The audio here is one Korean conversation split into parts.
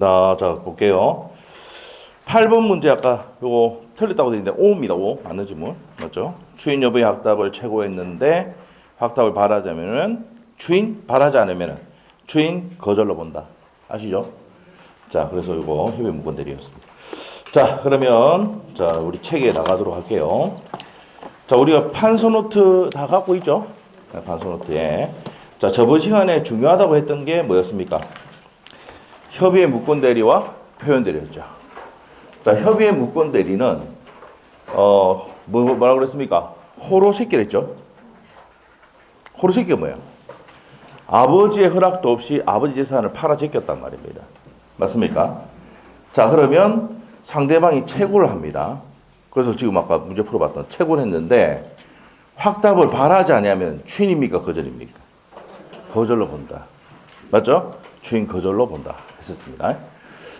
자, 볼게요. 8번 문제 아까 요거 틀렸다고 되어 있는데 5입니다. 5. 맞는 질문. 맞죠? 추인 여부의 확답을 최고했는데 확답을 바라자면은 추인 바라지 않으면은 추인 거절로 본다. 아시죠? 자, 그래서 요거 협의 문건들이었습니다. 자, 그러면 자, 우리 책에 나가도록 할게요. 자, 우리가 판서노트 다 갖고 있죠? 네, 판서노트에. 자, 저번 시간에 중요하다고 했던 게 뭐였습니까? 협의의 무권 대리와 표현 대리였죠. 자, 협의의 무권 대리는 뭐라고 그랬습니까? 호로 새끼랬죠. 호로 새끼가 뭐예요? 아버지의 허락도 없이 아버지 재산을 팔아 제꼈단 말입니다. 맞습니까? 자, 그러면 상대방이 채굴을 합니다. 그래서 지금 아까 문제 풀어봤던 채굴을 했는데 확답을 바라지 않으면 추인입니까? 거절입니까? 거절로 본다. 맞죠? 추인 거절로 본다 했었습니다.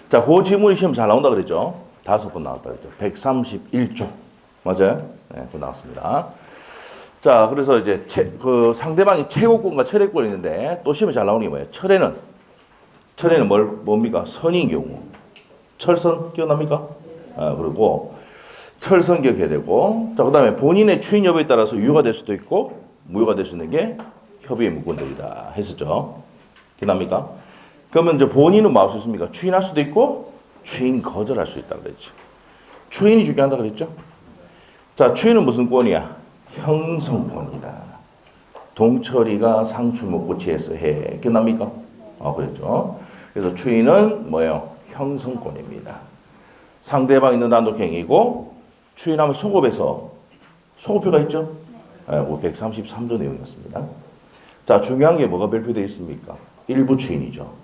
자, 그 지문이 시험 잘 나온다 그랬죠? 5번 나왔다 그랬죠? 131조. 맞아요? 네, 그거 나왔습니다. 자, 그래서 이제 그 상대방이 최고권과 철회권이 있는데 또 시험에 잘 나오는 게 뭐예요? 철회는 뭡니까? 선인 경우. 철선 기억납니까? 그리고 철선 기억해야 되고, 자, 그 다음에 본인의 추인 여부에 따라서 유효가 될 수도 있고 무효가 될 수 있는 게 협의의 무권들이다 했었죠. 기억납니까? 그러면 이제 본인은 뭐 할 수 있습니까? 추인할 수도 있고 추인 거절할 수 있다 그랬죠. 추인이 중요하다 그랬죠. 자, 추인은 무슨 권이야? 형성권이다. 동철이가 상추 먹고 지혜서 해. 기억납니까? 그랬죠. 그래서 추인은 뭐예요? 형성권입니다. 상대방 있는 단독행위고 추인하면 소급해서 소급표가 있죠? 네, 133조 내용이었습니다. 자, 중요한 게 뭐가 발표되어 있습니까? 일부 추인이죠.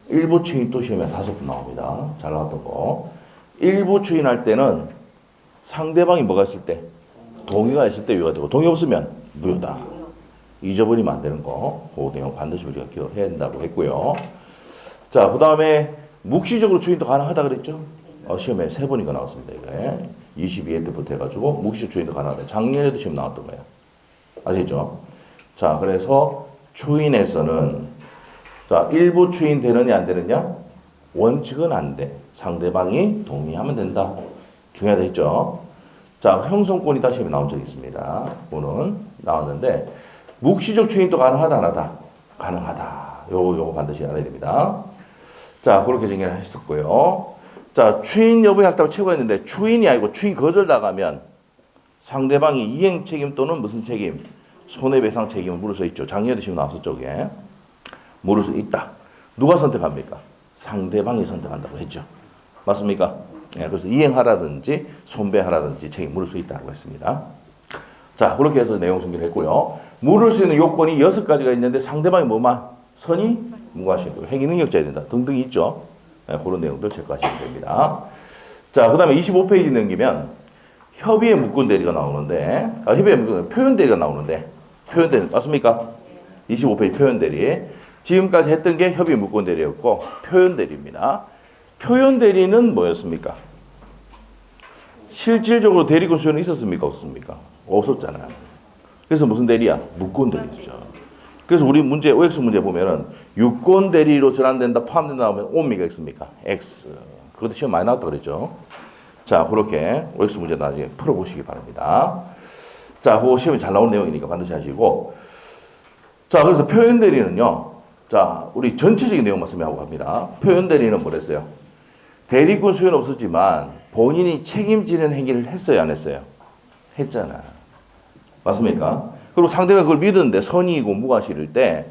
일부 추인 또 시험에 5번 나옵니다. 잘 나왔던 거. 일부 추인할 때는 상대방이 뭐가 있을 때? 동의가 있을 때 유효가 되고 동의 없으면 무효다. 잊어버리면 안 되는 거. 그 내용 반드시 우리가 기억해야 된다고 했고요. 자, 그 다음에 묵시적으로 추인도 가능하다 그랬죠? 시험에 3번이가 나왔습니다. 이게 22회 때부터 해가지고 묵시적 추인도 가능하다. 작년에도 시험 나왔던 거예요. 아시죠? 자, 그래서 추인에서는 자, 일부 추인 되느냐 안 되느냐? 원칙은 안 돼. 상대방이 동의하면 된다. 중요하다 했죠? 자, 형성권이 다시 나온 적이 있습니다. 오는 나왔는데 묵시적 추인도 가능하다 안 하다? 가능하다. 요거 반드시 알아야 됩니다. 자, 그렇게 정리를 하셨고요. 자, 추인 여부의 확답을 최고했는데 추인이 아니고 추인 거절 나가면 상대방이 이행 책임 또는 무슨 책임? 손해배상 책임을 물을 수 있죠. 작년에 지금 나왔었죠. 그게. 물을 수 있다. 누가 선택합니까? 상대방이 선택한다고 했죠. 맞습니까? 네, 그래서 이행하라든지 손배하라든지 책임 물을 수 있다고 했습니다. 자, 그렇게 해서 내용 정리를 했고요. 물을 수 있는 요건이 6가지가 있는데 상대방이 뭐만? 선이 무과시고 행위 능력자야 된다. 등등이 있죠. 네, 그런 내용들 체크하시면 됩니다. 자, 그 다음에 25페이지 넘기면 협의의 무권 대리가 나오는데, 협의의 무권 표현 대리가 나오는데, 표현 대리 맞습니까? 25페이지 표현 대리. 지금까지 했던 게 협의 무권 대리였고 표현 대리입니다. 표현 대리는 뭐였습니까? 실질적으로 대리권 수요는 있었습니까? 없습니까? 없었잖아요. 그래서 무슨 대리야? 무권 대리죠. 그래서 우리 문제 OX 문제 보면은 유권 대리로 전환된다 포함된다 하면 오미가 있습니까? X. 그것도 시험 많이 나왔다 그랬죠. 자, 그렇게 OX 문제 나중에 풀어보시기 바랍니다. 자, 그 시험이 잘 나온 내용이니까 반드시 하시고. 자, 그래서 표현 대리는요. 자, 우리 전체적인 내용만 설명하고 갑니다. 표현 대리는 뭐랬어요? 대리권 수요는 없었지만 본인이 책임지는 행위를 했어요, 안 했어요? 했잖아. 맞습니까? 그리고 상대방이 그걸 믿었는데 선의이고 무과실일 때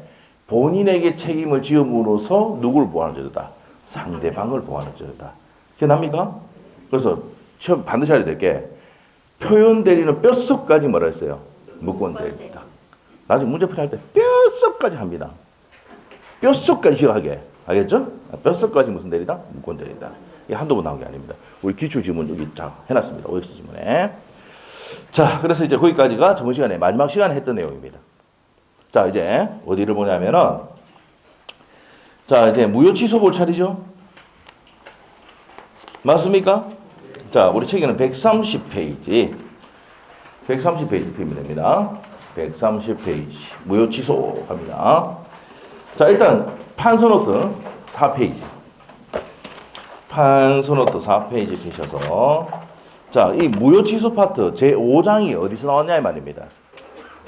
본인에게 책임을 지음으로써 누구를 보호하는 죄다? 상대방을 보호하는 죄다. 기억납니까? 그래서 처음 반드시 알아야 될 게 표현 대리는 뼛속까지 뭐라 했어요? 무권 대리다. 나중에 문제 풀이할 때 뼛속까지 합니다. 뼛속까지 기억하게. 알겠죠? 뼛속까지 무슨 대리다? 무권 대리다. 이게 한두 번 나온 게 아닙니다. 우리 기출 지문 여기 다 해놨습니다. OX 지문에. 자, 그래서 이제 거기까지가 저번 시간에 마지막 시간에 했던 내용입니다. 자, 이제 어디를 보냐면은 자, 이제 무효 취소 볼 차례죠? 맞습니까? 자, 우리 책에는 130페이지 펴면 됩니다. 130페이지 무효 취소 갑니다. 자, 일단 판서노트 4페이지. 판소노트 4페이지 펴셔서 자, 이 무효취소 파트 제5장이 어디서 나왔냐 이 말입니다.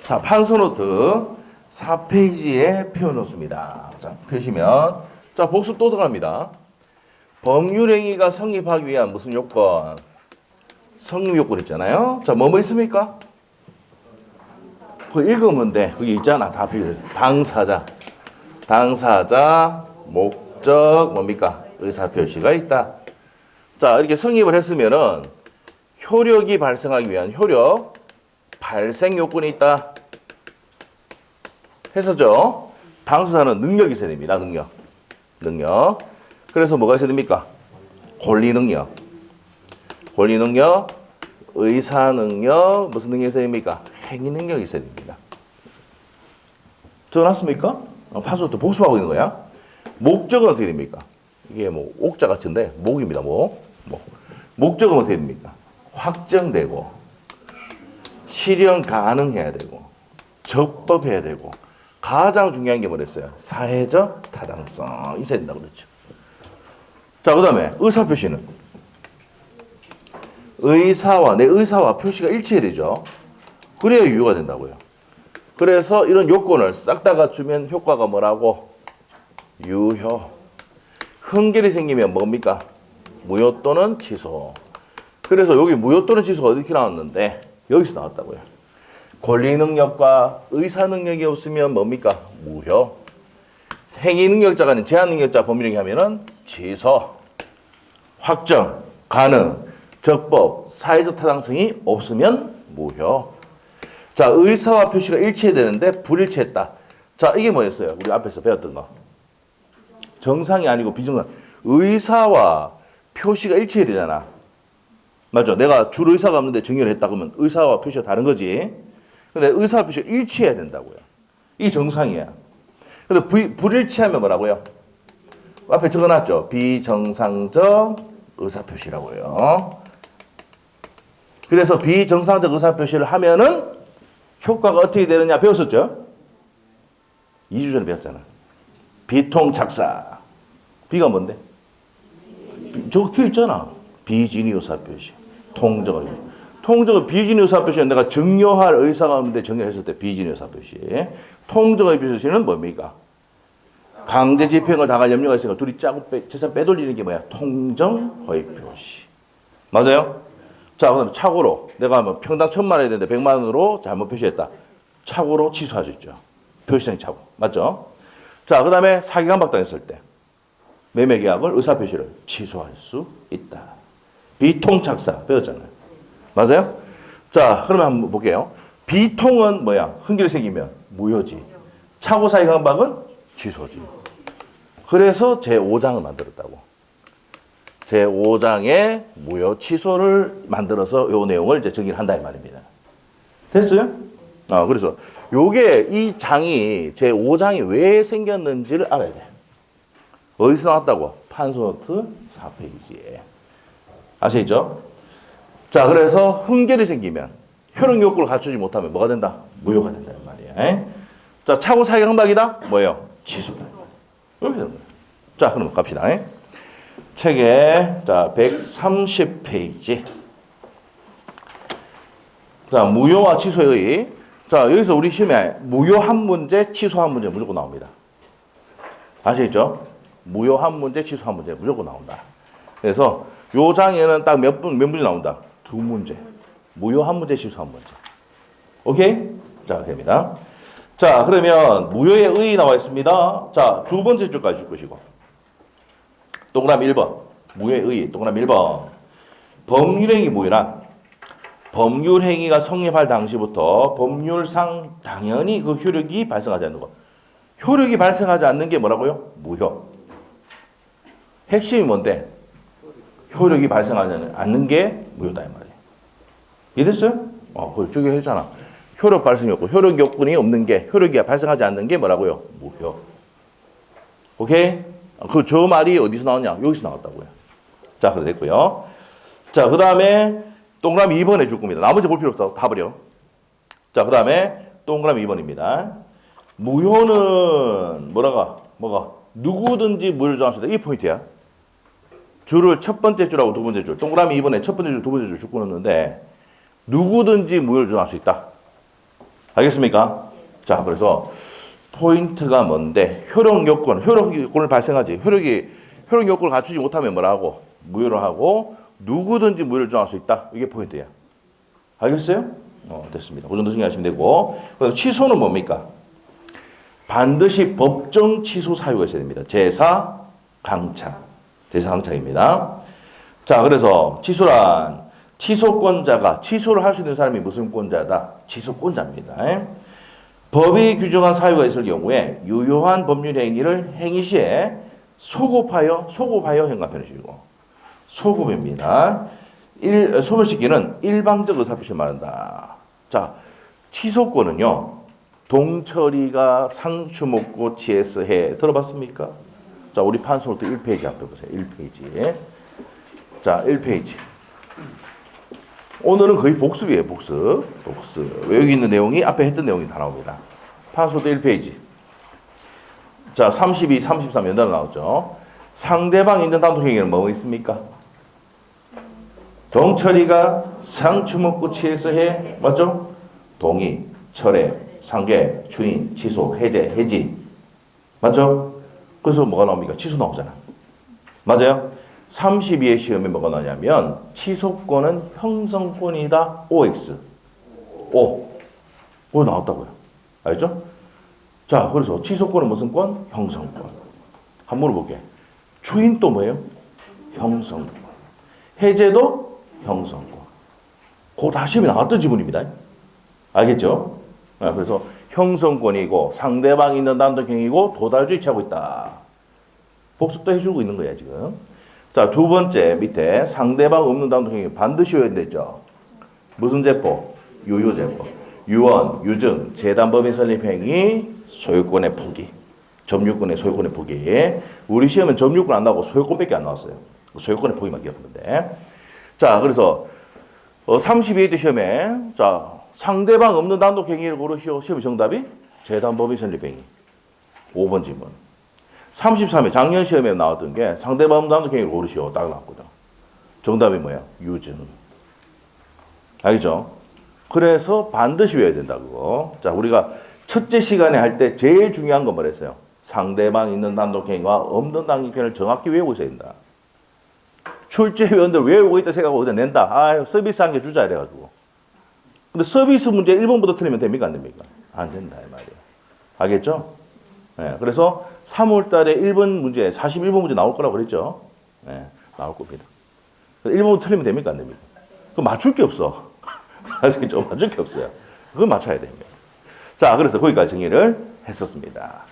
자, 판소노트 4페이지에 펴놓습니다. 자, 펴시면 자, 복습 또 들어갑니다. 법률행위가 성립하기 위한 무슨 요건? 성립 요건 있잖아요. 자, 뭐 있습니까? 그거 읽으면 돼. 거기 있잖아. 다 필요. 당사자, 목적, 뭡니까? 의사표시가 있다. 자, 이렇게 성립을 했으면은 효력이 발생하기 위한 효력 발생 요건이 있다. 해서죠. 당사자는 능력이 있어야 됩니다. 능력. 그래서 뭐가 있어야 됩니까? 권리 능력, 의사 능력, 무슨 능력이 있어야 됩니까? 행위 능력이 있어야 됩니다. 적어놨습니까? 판소노트 복습하고 있는 거야. 목적은 어떻게 됩니까? 이게 뭐 옥자 같은데 목입니다. 목적은 어떻게 됩니까? 확정되고 실현 가능해야 되고 적법해야 되고 가장 중요한 게 뭐랬어요? 사회적 타당성 있어야 된다고 그랬죠. 자, 그 다음에 의사표시는 내 의사와 표시가 일치해야 되죠. 그래야 유효가 된다고요. 그래서 이런 요건을 싹 다 갖추면 효과가 뭐라고? 유효. 흥결이 생기면 뭡니까? 무효 또는 취소. 그래서 여기 무효 또는 취소가 어떻게 나왔는데 여기서 나왔다고요. 권리 능력과 의사 능력이 없으면 뭡니까? 무효. 행위 능력자가 아닌 제한 능력자 법률행위 하면은 취소. 확정, 가능, 적법, 사회적 타당성이 없으면 무효. 자, 의사와 표시가 일치해야 되는데 불일치했다. 자, 이게 뭐였어요? 우리 앞에서 배웠던 거. 정상이 아니고 비정상. 의사와 표시가 일치해야 되잖아. 맞죠? 내가 줄 의사가 없는데 정의를 했다 그러면 의사와 표시가 다른 거지. 근데 의사와 표시가 일치해야 된다고요. 이게 정상이야. 근데 불일치하면 뭐라고요? 앞에 적어놨죠. 비정상적 의사표시라고요. 그래서 비정상적 의사표시를 하면은 효과가 어떻게 되느냐 배웠었죠? 2주 전에 배웠잖아. 비통착사. 비가 뭔데? 저거 표 있잖아. 비진의 의사표시. 통정의 비진의 의사표시는 내가 증여할 의사가 없는데 정의를 했을 때 비진의 의사표시. 통정의 표시는 뭡니까? 강제 집행을 당할 염려가 있으니까 둘이 짜고 재산 빼돌리는 게 뭐야? 통정 허위 표시. 맞아요? 자, 그다음 착오로 내가 뭐 평당 1,000만 원 해야 되는데 100만 원으로 잘못 표시했다. 착오로 취소할 수 있죠. 표시상 착오. 맞죠? 자, 그다음에 사기 강박당했을 때 매매 계약을 의사 표시를 취소할 수 있다. 비통착사 배웠잖아요. 맞아요? 자, 그러면 한번 볼게요. 비통은 뭐야? 흥결이 생기면 무효지. 착오 사기 강박은 취소지. 그래서 제5장을 만들었다고. 제5장에 무효 취소를 만들어서 요 내용을 이제 정의를 한다 이 말입니다. 됐어요? 그래서 요게 이 장이 제5장이 왜 생겼는지를 알아야 돼. 어디서 나왔다고? 판소노트 4페이지에. 아시죠? 자, 그래서 흥결이 생기면 효력 요건을 갖추지 못하면 뭐가 된다? 무효가 된다는 말이에요. 자, 착오 사기 강박이다? 뭐예요? 취소다. 이렇게 되는 거예요. 자, 그럼 갑시다. 책에 자 130페이지. 자, 무효와 취소의 자, 여기서 우리 시험에 무효 한 문제, 취소 한 문제 무조건 나옵니다. 아시겠죠? 무효 한 문제, 취소 한 문제 무조건 나온다. 그래서 요 장에는 딱 몇 문제 나온다? 2문제. 무효 한 문제, 취소 한 문제. 오케이? 자, 됩니다. 자, 그러면 무효의 의 나와 있습니다. 자, 두 번째 줄까지 줄 것이고. 동그라미 1번. 무효의 의. 동그라미 1번. 법률행위 무효란 법률행위가 성립할 당시부터 법률상 당연히 그 효력이 발생하지 않는 것. 효력이 발생하지 않는 게 뭐라고요? 무효. 핵심이 뭔데? 효력이 발생하지 않는 게 무효다 이 말이에요. 이해됐어요? 그걸 저기 했잖아. 효력 발생 요건, 효력 요건이 없는 게, 효력이 발생하지 않는 게 뭐라고요? 무효. 오케이? 저 말이 어디서 나왔냐? 여기서 나왔다고요. 자, 그래 됐고요. 자, 그 다음에 동그라미 2번 해줄 겁니다. 나머지 볼 필요 없어. 다 버려. 자, 그 다음에 동그라미 2번입니다. 무효는 뭐가? 누구든지 무효를 주장할 수 있다. 이게 포인트야. 줄을 첫 번째 줄하고 두 번째 줄. 동그라미 이번에 첫 번째 줄, 두 번째 줄 쭉 끊었는데 누구든지 무효를 주장할 수 있다. 알겠습니까? 자, 그래서 포인트가 뭔데? 효력 요건을 발생하지. 효력 요건을 갖추지 못하면 뭐라고? 무효를 하고 누구든지 무효를 주장할 수 있다. 이게 포인트야. 알겠어요? 됐습니다. 그 정도 생각하시면 되고. 그래서 취소는 뭡니까? 반드시 법정 취소 사유가 있어야 됩니다. 제사 강착입니다. 자, 그래서 취소란 취소권자가 취소를 할 수 있는 사람이 무슨 권자다? 취소권자입니다. 법이 규정한 사유가 있을 경우에 유효한 법률 행위를 행위 시에 소급하여 행한 편이시고 소급입니다. 소멸시키는 일방적 의사표시를 말한다. 자, 취소권은요. 동철이가 상추 먹고 취해서 해. 들어봤습니까? 자, 우리 판소부터 1페이지 앞에 보세요. 1페이지. 자, 1페이지. 오늘은 거의 복습이에요. 복습. 왜 여기 있는 내용이 앞에 했던 내용이 다 나옵니다. 판소도 1페이지. 자, 32, 33 연달아 나왔죠. 상대방이 있는 단독행위는 뭐가 있습니까? 동철이가 상추 먹고 취해서 해. 맞죠? 동의, 철회, 상계, 추인, 취소, 해제, 해지. 맞죠? 그래서 뭐가 나옵니까? 취소 나오잖아. 맞아요? 32의 시험에 뭐가 나오냐면 취소권은 형성권이다. OX. 그거 나왔다고요. 알죠? 자, 그래서 취소권은 무슨 권? 형성권. 한번 물어볼게. 추인 또 뭐예요? 형성권. 해제도 형성권. 그거 다 시험에 나왔던 지문입니다. 알겠죠? 그래서 형성권이고 상대방이 있는 단독행위고 도달주의 취하고 있다. 복습도 해주고 있는 거야 지금. 자, 두 번째 밑에 상대방 없는 단독행위 반드시 외워야되죠. 무슨 제포? 유효제포. 유언, 유증, 재단법인 설립행위, 소유권의 포기. 점유권의 소유권의 포기. 우리 시험은 점유권 안 나오고 소유권밖에 안 나왔어요. 소유권의 포기만 기억하는데. 자, 그래서 32회 시험에 자 상대방 없는 단독행위를 고르시오. 시험 정답이 재단법인 설립행위. 5번 지문. 33회 작년 시험에 나왔던 게 상대방 없는 단독행위를 고르시오. 딱 나왔거든. 정답이 뭐야? 유증. 알겠죠? 그래서 반드시 외워야 된다고. 자, 우리가 첫째 시간에 할 때 제일 중요한 건 뭐랬어요? 상대방 있는 단독행위와 없는 단독행위를 정확히 외우고 있어야 된다. 출제위원들 외우고 있다 생각하고 그냥 낸다. 아유, 서비스 한 개 주자 이래가지고. 근데 서비스 문제 1번부터 틀리면 됩니까? 안 됩니까? 안 된다 이 말이에요. 알겠죠? 네, 그래서 3월 달에 1번 문제, 41번 문제 나올 거라고 그랬죠? 네, 나올 겁니다. 1번부터 틀리면 됩니까? 안 됩니까? 그거 맞출 게 없어. 아시겠죠? 맞출 게 없어요. 그건 맞춰야 됩니다. 자, 그래서 거기까지 정리를 했었습니다.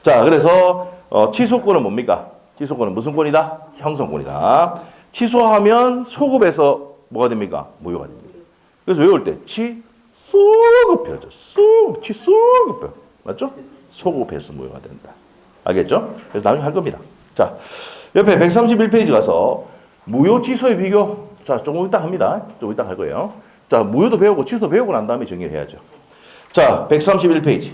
자, 그래서 취소권은 뭡니까? 취소권은 무슨 권이다? 형성권이다. 취소하면 소급해서 뭐가 됩니까? 무효가 됩니다. 그래서 외울 때 취소급해야죠. 취소급해. 맞죠? 소급해서 무효가 된다. 알겠죠? 그래서 나중에 할 겁니다. 자, 옆에 131페이지 가서 무효 취소의 비교. 자, 조금 이따 합니다. 조금 이따 할 거예요. 자, 무효도 배우고 취소도 배우고 난 다음에 정리를 해야죠. 자, 131페이지.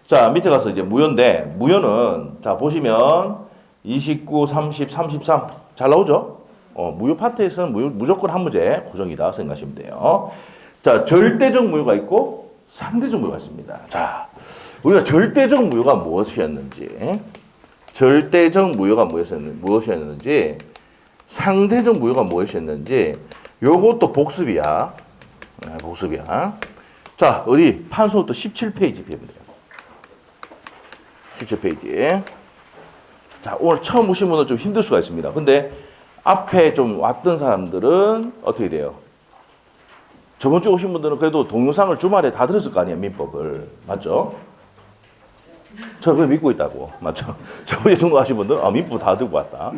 자, 밑에 가서 이제 무효인데, 무효는, 자, 보시면 29, 30, 33. 잘 나오죠? 무효 파트에서는 무조건 한 문제 고정이다 생각하시면 돼요. 자, 절대적 무효가 있고, 상대적 무효가 있습니다. 자, 우리가 절대적 무효가 무엇이었는지, 절대적 무효가 무엇이었는지, 상대적 무효가 무엇이었는지, 요것도 복습이야. 복습이야. 자, 어디? 판소부터 17페이지 보면 돼요. 17페이지. 자, 오늘 처음 오신 분은 좀 힘들 수가 있습니다. 근데 앞에 좀 왔던 사람들은 어떻게 돼요? 저번 주 오신 분들은 그래도 동영상을 주말에 다 들었을 거 아니에요, 민법을. 맞죠? 저 그걸 믿고 있다고. 맞죠? 저번에 정도 하신 분들은 민법 다 듣고 왔다.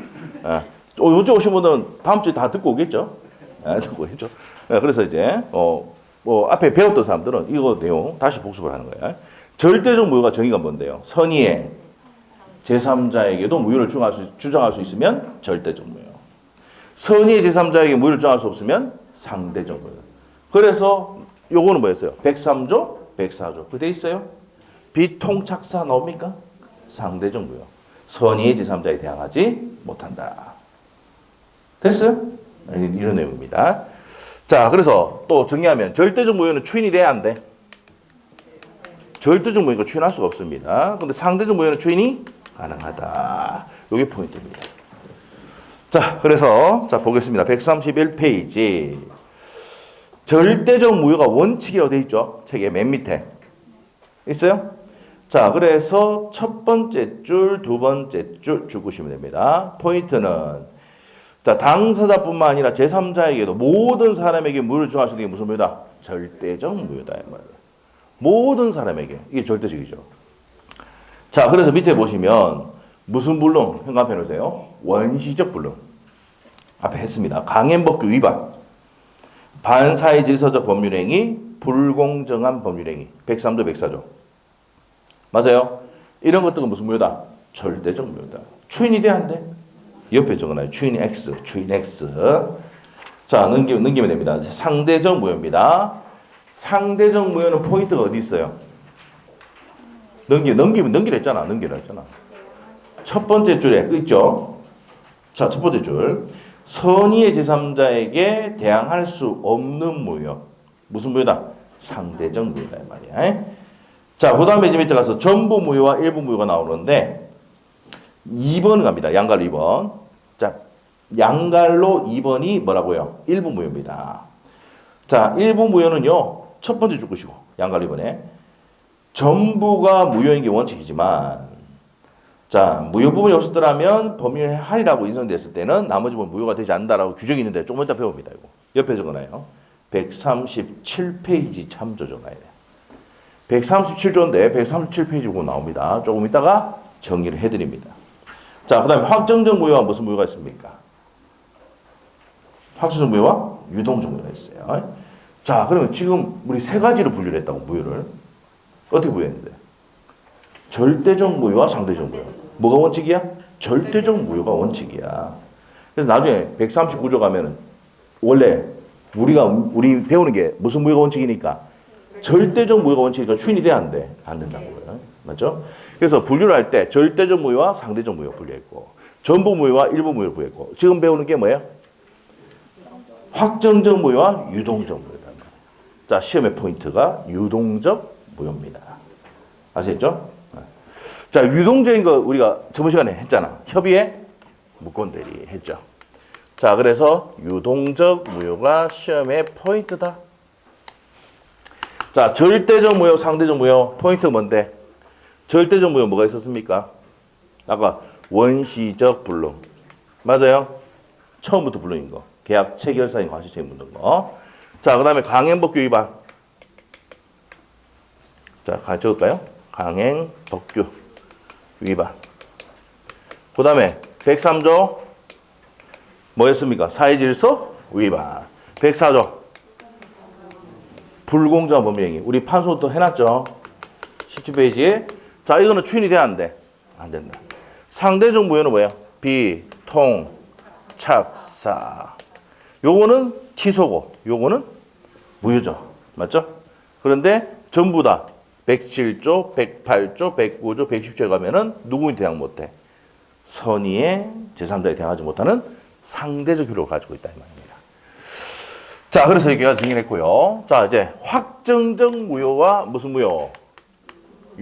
이번 주 오신 분들은 다음 주에 다 듣고 오겠죠? 듣고 오겠죠? 그래서 이제, 앞에 배웠던 사람들은 이거 내용 다시 복습을 하는 거예요. 절대적 무효가 정의가 뭔데요? 선의의 제3자에게도 무효를 주장할 수 있으면 절대적 무효. 선의의 제3자에게 무효를 주장할 수 없으면 상대적 무효. 그래서 요거는 뭐였어요? 103조, 104조. 그 돼 있어요? 비통착사 나옵니까? 상대적 무효. 선의의 제3자에 대항하지 못한다. 됐어요? 이런 내용입니다. 자, 그래서 또 정리하면 절대적 무효는 추인이 돼야 안 돼? 절대적 무효가 추인할 수가 없습니다. 근데 상대적 무효는 추인이 가능하다. 이게 포인트입니다. 자, 그래서 자 보겠습니다. 131페이지. 절대적 무효가 원칙이라고 되어 있죠. 책의 맨 밑에. 있어요? 자, 그래서 첫 번째 줄, 두 번째 줄 적으시면 됩니다. 포인트는 자, 당사자뿐만 아니라 제3자에게도 모든 사람에게 무효를 정할 수 있는 게 무슨 무효다? 절대적 무효다. 이 말이에요. 모든 사람에게. 이게 절대적이죠. 자, 그래서 밑에 보시면 무슨 불능? 현관펜 놓으세요. 원시적 불능. 앞에 했습니다. 강행법규 위반. 반사회 질서적 법률행위, 불공정한 법률행위. 103조 104조. 맞아요? 이런 것들은 무슨 무효다? 절대적 무효다. 추인이 돼, 안 돼? 옆에 적어놔요. 추인 X, 추인 X. 자, 넘기면 됩니다. 상대적 무효입니다. 상대적 무효는 포인트가 어디 있어요? 넘기라 했잖아. 첫 번째 줄에 있죠? 자, 첫 번째 줄. 선의의 제3자에게 대항할 수 없는 무효. 무슨 무효다? 상대적 무효다. 이 말이야. 자, 그 다음에 이제 밑에 가서 전부 무효와 일부 무효가 나오는데, 2번 갑니다. 양갈로 2번. 자, 양갈로 2번이 뭐라고요? 일부 무효입니다. 자, 일부 무효는요, 첫 번째 줄 것이고, 양갈로 2번에. 전부가 무효인 게 원칙이지만, 자, 무효 부분이 없었더라면 법률 할이라고 인정됐을 때는 나머지 부분 무효가 되지 않는다라고 규정이 있는데 조금 이따 배웁니다. 이거. 옆에 적어놔요. 137페이지 참조 적어놔야 돼. 137조인데 137페이지 보고 나옵니다. 조금 이따가 정리를 해드립니다. 자, 그 다음에 확정적 무효와 무슨 무효가 있습니까? 확정적 무효와 유동적 무효가 있어요. 자, 그러면 지금 우리 세 가지로 분류를 했다고, 무효를. 어떻게 분류했는데? 절대적 무효와 상대적 무효. 뭐가 원칙이야? 절대적 무효가 원칙이야. 그래서 나중에 139조 가면은 원래 우리 배우는 게 무슨 무효가 원칙이니까 절대적 무효가 원칙이니까 추인이 돼야 안 돼? 안 된다고요. 맞죠? 그래서 분류를 할 때 절대적 무효와 상대적 무효 분류했고, 전부 무효와 일부 무효를 분류했고, 지금 배우는 게 뭐예요? 확정적 무효와 유동적 무효다. 자, 시험의 포인트가 유동적 무효입니다. 아시겠죠? 자, 유동적인 거 우리가 저번 시간에 했잖아. 협의의 무권 대리 했죠. 자, 그래서 유동적 무효가 시험의 포인트다. 자, 절대적 무효, 상대적 무효 포인트 뭔데? 절대적 무효 뭐가 있었습니까? 아까 원시적 불능. 맞아요? 처음부터 불능인 거. 계약 체결사인 과실책임 묻는 거. 자, 그 다음에 강행법규 위반. 자, 적을까요? 강행법규 위반. 그 다음에 103조 뭐였습니까? 사회질서 위반. 104조 불공정한 법률행위. 우리 판소도 해놨죠? 17페이지에. 자, 이거는 추인이 돼야 안 돼? 안 된다. 상대적 무효는 뭐예요? 비통, 착사. 요거는 취소고, 요거는 무효죠. 맞죠? 그런데 전부 다 107조, 108조, 109조, 110조에 가면은 누구에 대항 못해? 선의의 제3자에 대항하지 못하는 상대적 효력을 가지고 있다. 이 말입니다. 자, 그래서 여기까지 정리했고요. 자, 이제 확정적 무효와 무슨 무효?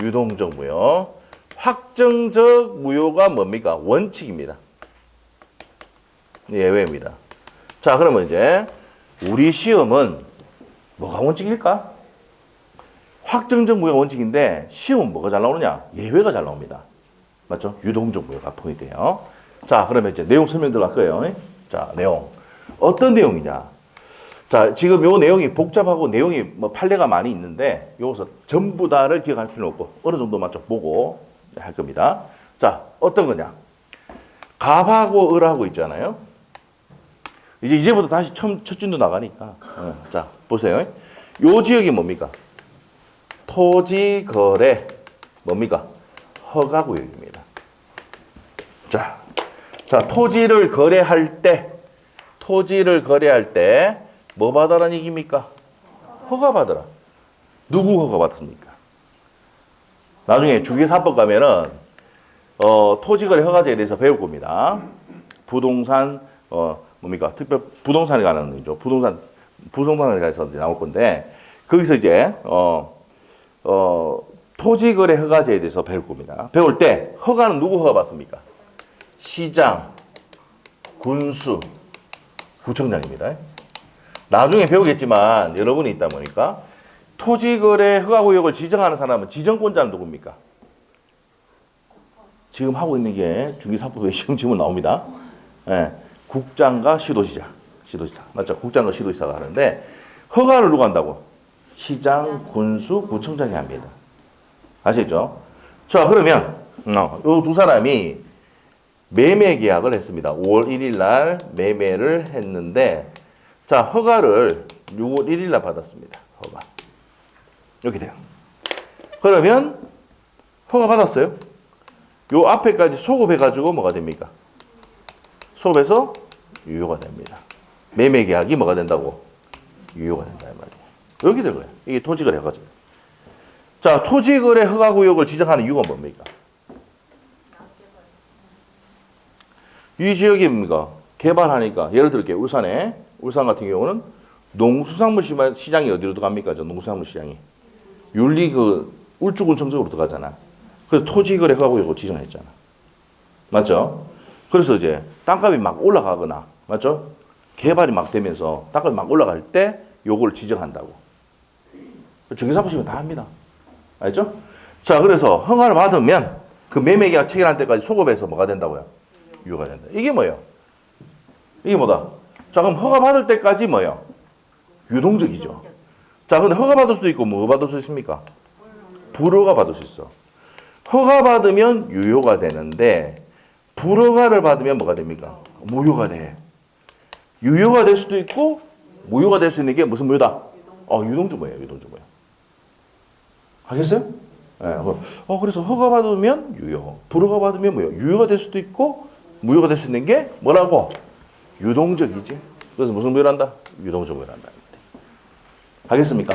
유동적 무효. 확정적 무효가 뭡니까? 원칙입니다. 예외입니다. 자, 그러면 이제 우리 시험은 뭐가 원칙일까? 확정적 무효가 원칙인데 시험은 뭐가 잘 나오느냐? 예외가 잘 나옵니다. 맞죠? 유동적 무효가 포인트예요. 자, 그러면 이제 내용 설명 들어갈 거예요. 자, 내용. 어떤 내용이냐? 자, 지금 요 내용이 복잡하고 내용이 뭐 판례가 많이 있는데 여기서 전부 다를 기억할 필요는 없고 어느 정도만 좀 보고 할 겁니다. 자, 어떤 거냐? 갑하고 을하고 있잖아요. 이제부터 다시 첫 진도 나가니까. 자, 보세요. 요 지역이 뭡니까? 토지 거래 뭡니까? 허가 구역입니다. 자, 토지를 거래할 때 뭐 받아라는 얘기입니까? 허가 받아라. 누구 허가 받았습니까? 나중에 주기사법 가면은 토지거래 허가제에 대해서 배울 겁니다. 부동산, 뭡니까? 특별 부동산에 관한 거죠. 부동산에 관해서 이제 나올 건데, 거기서 이제, 토지거래 허가제에 대해서 배울 겁니다. 배울 때, 허가는 누구 허가 받습니까? 시장, 군수, 구청장입니다. 나중에 배우겠지만, 여러분이 있다 보니까, 토지거래 허가구역을 지정하는 사람은 지정권자는 누굽니까? 지금 하고 있는 게 중기사법에 시험 질문 나옵니다. 예, 국장과 시도지사 맞죠? 국장과 시도지사가 하는데 허가를 누가 한다고? 시장, 군수, 구청장이 합니다. 아시죠? 자, 그러면 이 두 사람이 매매 계약을 했습니다. 5월 1일 날 매매를 했는데 자, 허가를 6월 1일 날 받았습니다. 허가. 이렇게 돼요. 그러면 허가 받았어요. 요 앞에까지 소급해가지고 뭐가 됩니까? 소급해서 유효가 됩니다. 매매 계약이 뭐가 된다고? 유효가 된다 이 말이에요. 여기 될 거예요. 이게 토지거래 허가죠. 자, 토지거래 허가구역을 지정하는 이유가 뭡니까? 이 지역이 뭡니까? 개발하니까 예를 들게요. 울산 같은 경우는 농수산물 시장이 어디로 들어갑니까? 농수산물 시장이 윤리 울주군청 쪽으로 들어가잖아. 그래서 토지거래 허가구역을 지정했잖아. 맞죠? 그래서 이제 땅값이 막 올라가거나, 맞죠? 개발이 막 되면서 땅값이 막 올라갈 때 요걸 지정한다고. 중개사무소면 다 합니다. 알죠? 자, 그래서 허가를 받으면 그 매매계약 체결할 때까지 소급해서 뭐가 된다고요? 유효가 된다. 이게 뭐예요? 이게 뭐다? 자, 그럼 허가 받을 때까지 뭐예요? 유동적이죠. 자, 근데 허가 받을 수도 있고 뭐 받을 수 있습니까? 불허가 받을 수 있어. 허가 받으면 유효가 되는데 불허가를 받으면 뭐가 됩니까? 무효가 돼. 유효가 될 수도 있고 무효가 될 수 있는 게 무슨 무효다? 유동주무예요. 유동주무예요. 하겠어요? 네. 그래서 허가 받으면 유효, 불허가 받으면 무효. 유효가 될 수도 있고 무효가 될 수 있는 게 뭐라고? 유동적이지. 그래서 무슨 무효란다? 유동적 무효란다. 하겠습니까?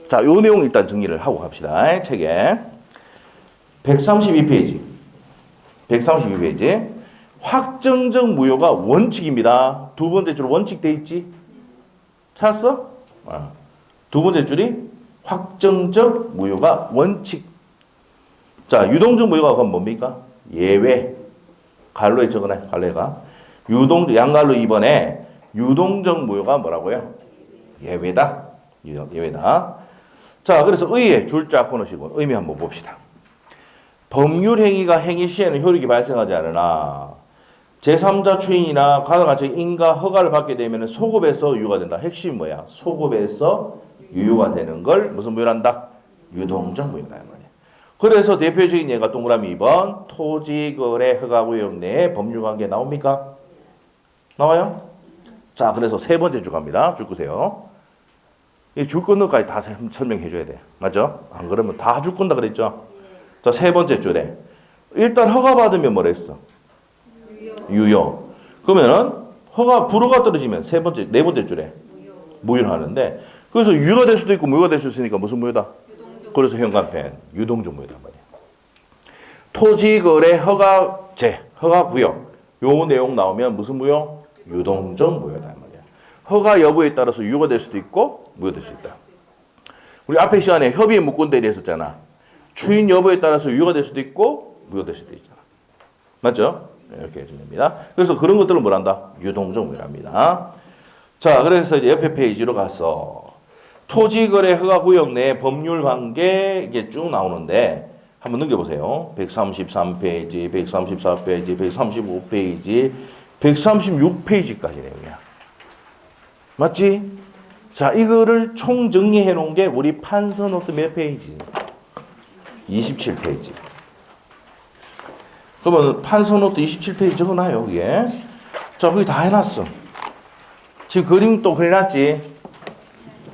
자, 요 내용 일단 정리를 하고 갑시다. 책에 132페이지. 확정적 무효가 원칙입니다. 두 번째 줄 원칙 돼 있지? 찾았어? 두 번째 줄이 확정적 무효가 원칙. 자, 유동적 무효가 그건 뭡니까? 예외. 갈로에 적어놔. 갈로에가. 양갈로 2번에 유동적 무효가 뭐라고요? 예외다. 예외다. 자, 그래서 의의 줄자 끊으시고 의미 한번 봅시다. 법률 행위가 행위 시에는 효력이 발생하지 않으나 제3자 추인이나 가등같이 인가 허가를 받게 되면 소급에서 유효가 된다. 핵심이 뭐야? 소급에서 유효가 되는 걸 무슨 무효란다? 유동적 무효다 말이야. 그래서 대표적인 예가 동그라미 2번 토지거래 허가구역 내에 법률관계 나옵니까? 나와요? 자, 그래서 세 번째 줄 갑니다. 줄 끄세요. 이 줄 끊는 것까지 다 설명해 줘야 돼. 맞죠? 안 그러면 다 줄 끊다 그랬죠? 자, 세 번째 줄에 일단 허가 받으면 뭐라 했어? 유효. 그러면은 불허가 떨어지면 네 번째 줄에 무효를 하는데 그래서 유효가 될 수도 있고 무효가 될 수 있으니까 무슨 무효다? 그래서 현관펜 유동적 무효단 말이야. 토지거래 허가제, 허가구역 요 내용 나오면 무슨 무효? 유동적 무효단 말이야. 허가 여부에 따라서 유효가 될 수도 있고 무효될 수 있다. 우리 앞에 시간에 협의 무권 대리 했었잖아. 추인 여부에 따라서 유효가 될 수도 있고 무효될 수도 있잖아. 맞죠? 이렇게 해주면 됩니다. 그래서 그런 것들을 뭐란다? 유동적 무효랍니다. 자, 그래서 이제 옆에 페이지로 가서 토지거래 허가구역 내 법률관계 이게 쭉 나오는데 한번 넘겨보세요. 133페이지, 134페이지, 135페이지, 136페이지까지 내용이야. 맞지? 자, 이거를 총 정리해 놓은 게 우리 판서노트 몇 페이지? 27페이지. 그러면 판서노트 27페이지 적어놔요, 여기에. 자, 거기 다 해놨어. 지금 그림 또 그려놨지?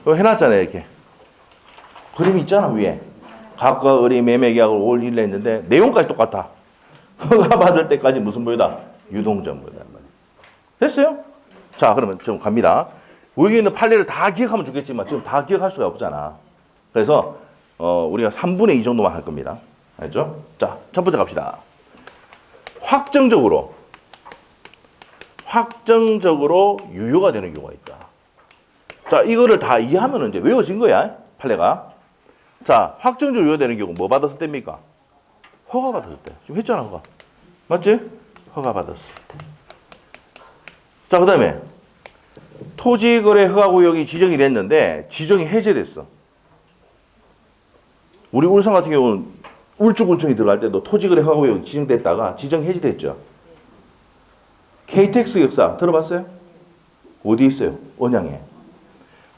이거 해놨잖아요, 이렇게. 그림 있잖아, 위에. 각과 의리 매매계약을 5월 1일에 했는데, 내용까지 똑같아. 허가 받을 때까지 무슨 무효다? 유동적 무효다. 됐어요? 자, 그러면 지금 갑니다. 여기 있는 판례를 다 기억하면 좋겠지만, 지금 다 기억할 수가 없잖아. 그래서, 우리가 3분의 2 정도만 할 겁니다. 알죠? 자, 첫 번째 갑시다. 확정적으로 유효가 되는 경우가 있다. 자, 이거를 다 이해하면 이제 외워진 거야, 판례가. 자, 확정적으로 유효되는 경우 뭐 받았을 때입니까? 허가 받았을 때. 지금 했잖아, 허가. 맞지? 허가 받았을 때. 자, 그 다음에 토지거래 허가구역이 지정이 됐는데 지정이 해제됐어. 우리 울산 같은 경우는 울주군청이 들어갈 때도 토지거래 허가구역이 지정됐다가 지정 해제됐죠. KTX 역사 들어봤어요? 어디 있어요? 언양에.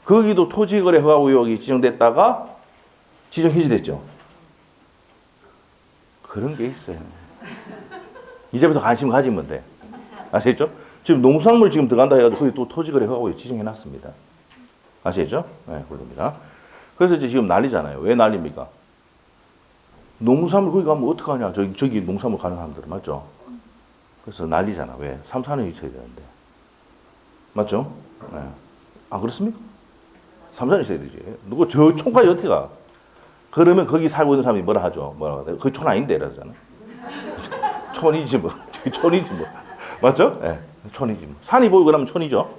거기도 토지거래 허가구역이 지정됐다가 지정 해제됐죠. 그런 게 있어요. 이제부터 관심 가지면 돼. 아시겠죠? 지금 농수산물 지금 들어간다 해가지고 거기 또 토지거래 허가구역 지정해놨습니다. 아시겠죠? 네, 그렇습니다. 그래서 이제 지금 난리잖아요. 왜 난립니까? 농수산물 거기 가면 어떡하냐. 저기 농수산물 가는 사람들 맞죠? 그래서 난리잖아. 왜? 3, 4년 있어야 되는데. 맞죠? 네. 안 그렇습니까? 3, 4년 있어야 되지. 누구 저 촌까지 어떻게 가? 그러면 거기 살고 있는 사람이 뭐라 하죠? 뭐라 하죠? 그게 촌 아닌데 이러잖아. 촌이지 뭐. 촌이지 뭐. 맞죠? 예. 네. 촌이지 뭐. 산이 보이고 그러면 촌이죠.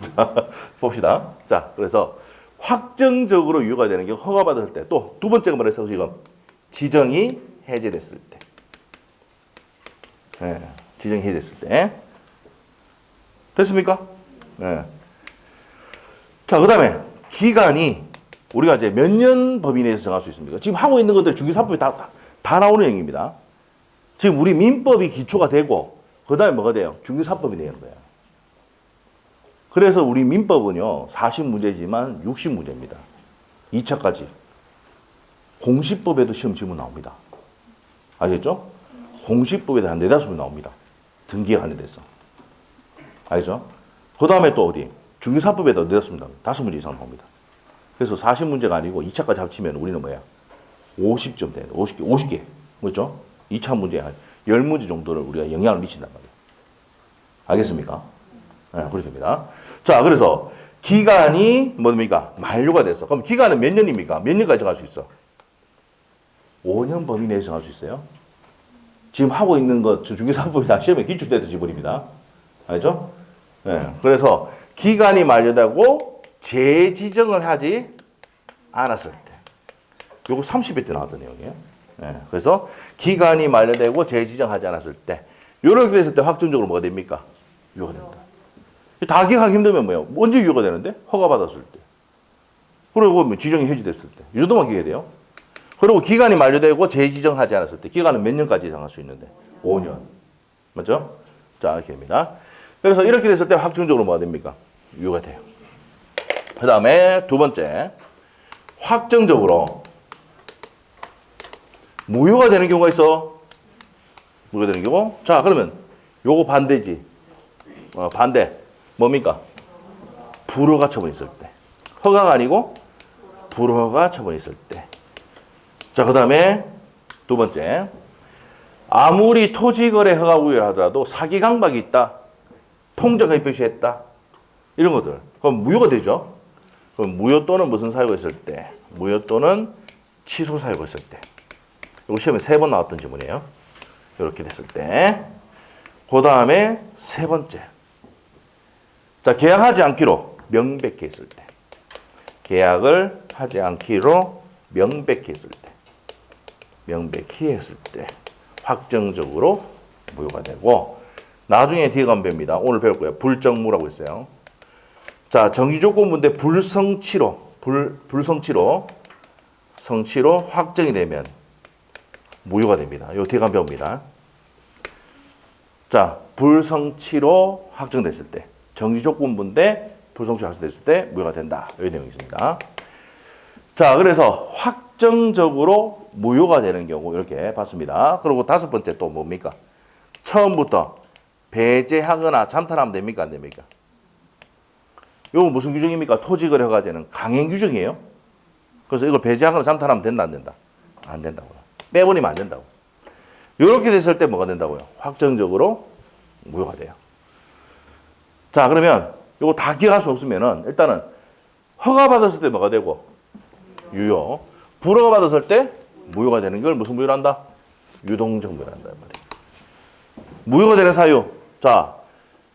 자, 봅시다. 자, 그래서 확정적으로 유효가 되는 게 허가받았을 때. 또 두 번째가 뭐랬어 지금? 지정이 해제됐을 때. 예. 지정이 해제됐을 때. 됐습니까? 예. 자, 그 다음에 기간이 우리가 이제 몇 년 범위 내에서 정할 수 있습니까? 지금 하고 있는 것들 중개사법이 다 나오는 얘기입니다. 지금 우리 민법이 기초가 되고 그 다음에 뭐가 돼요? 중개사법이 되는 거예요. 그래서 우리 민법은요 40문제지만 60문제입니다. 2차까지. 공시법에도 시험 질문 나옵니다. 알겠죠? 공시법에 대한 4-5문 나옵니다. 등기에 관련돼서. 알겠죠? 그 다음에 또 어디? 중개사법에도 4-5문 5문제 이상 나옵니다. 그래서 40문제가 아니고 2차까지 합치면 우리는 뭐야? 50점 돼요. 50개. 그렇죠? 2차 문제 한 10문제 정도를 우리가 영향을 미친단 말이에요. 알겠습니까? 네, 그렇게 됩니다. 자, 그래서 기간이 뭡니까? 만료가 됐어. 그럼 기간은 몇 년입니까? 몇 년까지 정할 수 있어? 5년 범위 내에서 정할 수 있어요. 지금 하고 있는 것, 중개사법이 다 시험에 기출되는 지문입니다. 알죠? 네, 그래서 기간이 만료되고 재지정을 하지 않았을 때. 요거 30회 때 나왔던 내용이에요. 네, 그래서 기간이 만료되고 재지정하지 않았을 때. 요렇게 됐을 때 확정적으로 뭐가 됩니까? 유효가 된다. 다 기억하기 힘들면 뭐예요? 언제 유효가 되는데? 허가받았을 때. 그리고 뭐 지정이 해지됐을 때. 이 정도만 기억해야 돼요. 그리고 기간이 만료되고 재지정하지 않았을 때. 기간은 몇 년까지 정할 수 있는데? 5년. 맞죠? 자, 이렇게 됩니다. 그래서 이렇게 됐을 때 확정적으로 뭐가 됩니까? 유효가 돼요. 그 다음에 두 번째. 확정적으로 무효가 되는 경우가 있어. 무효가 되는 경우. 자, 그러면 요거 반대지. 반대. 뭡니까? 불허가 처분이 있을 때. 허가가 아니고 불허가 처분이 있을 때. 자, 그 다음에 두 번째. 아무리 토지거래 허가구역을 하더라도 사기 강박이 있다. 통정의 표시했다. 이런 것들. 그럼 무효가 되죠. 그럼 무효 또는 무슨 사유가 있을 때. 무효 또는 취소 사유가 있을 때. 이거 시험에 3번 나왔던 지문이에요. 이렇게 됐을 때. 그 다음에 세 번째. 자, 계약하지 않기로 명백히 했을 때. 계약을 하지 않기로 명백히 했을 때. 명백히 했을 때. 확정적으로 무효가 되고. 나중에 뒤에 가면 봅니다. 오늘 배울 거예요. 불정무라고 있어요. 자, 정지조건부인데 불성취로 성취로 확정이 되면 무효가 됩니다. 요 뒤에 가면 배웁니다. 자, 불성취로 확정됐을 때. 정지조건부인데 불성취로 확정됐을 때 무효가 된다. 이 내용이 있습니다. 자, 그래서 확정적으로 무효가 되는 경우 이렇게 봤습니다. 그리고 다섯 번째 또 뭡니까? 처음부터 배제하거나 잠탈하면 됩니까? 안 됩니까? 이거 무슨 규정입니까? 토지거래 허가제는 강행 규정이에요. 그래서 이걸 배제하거나 잠탈하면 된다, 안 된다? 안 된다고요. 빼버리면 안 된다고. 이렇게 됐을 때 뭐가 된다고요? 확정적으로 무효가 돼요. 자, 그러면 이거 다 기억할 수 없으면은 일단은 허가받았을 때 뭐가 되고? 유효. 불허가 받았을 때 무효가 되는 걸 무슨 무효란다? 유동적 무효란다 말이에요. 무효가 되는 사유. 자,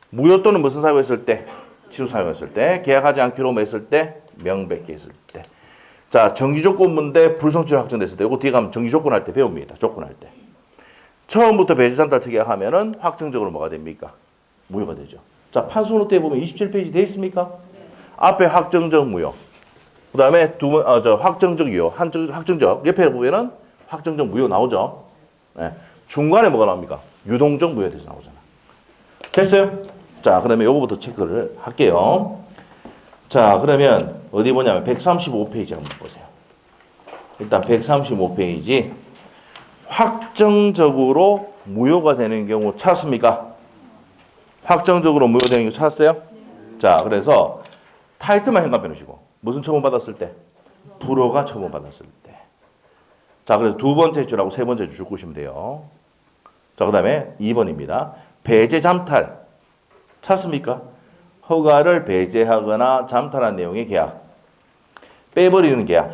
무효 또는 무슨 사유였을 때? 취소 사유였을 때. 계약하지 않기로 했을 때? 명백히 했을 때. 자, 정지조건문제 불성취로 확정됐을 때. 이거 뒤에 가면 정지조건 할 때 배웁니다. 조건할 때. 처음부터 배제산달 특약하면은 확정적으로 뭐가 됩니까? 무효가 되죠. 자, 판수노트에 보면 27페이지 돼 있습니까? 앞에 확정적 무효. 그 다음에 확정적 유효. 확정적. 옆에 보면은 확정적 무효 나오죠. 네. 중간에 뭐가 나옵니까? 유동적 무효에 대해서 나오잖아. 됐어요? 자, 그러면 요거부터 체크를 할게요. 자, 그러면 어디 보냐면 135페이지 한번 보세요. 일단 135페이지. 확정적으로 무효가 되는 경우 찾았습니까? 확정적으로 무효되는 경우 찾았어요? 자, 그래서 타이틀만 현관 빼놓으시고 무슨 처분받았을 때? 불허가 처분받았을 때. 자, 그래서 두 번째 줄하고 세 번째 줄 주시면 돼요. 자, 그 다음에 2번입니다. 배제 잠탈. 찾습니까? 허가를 배제하거나 잠탈한 내용의 계약. 빼버리는 계약.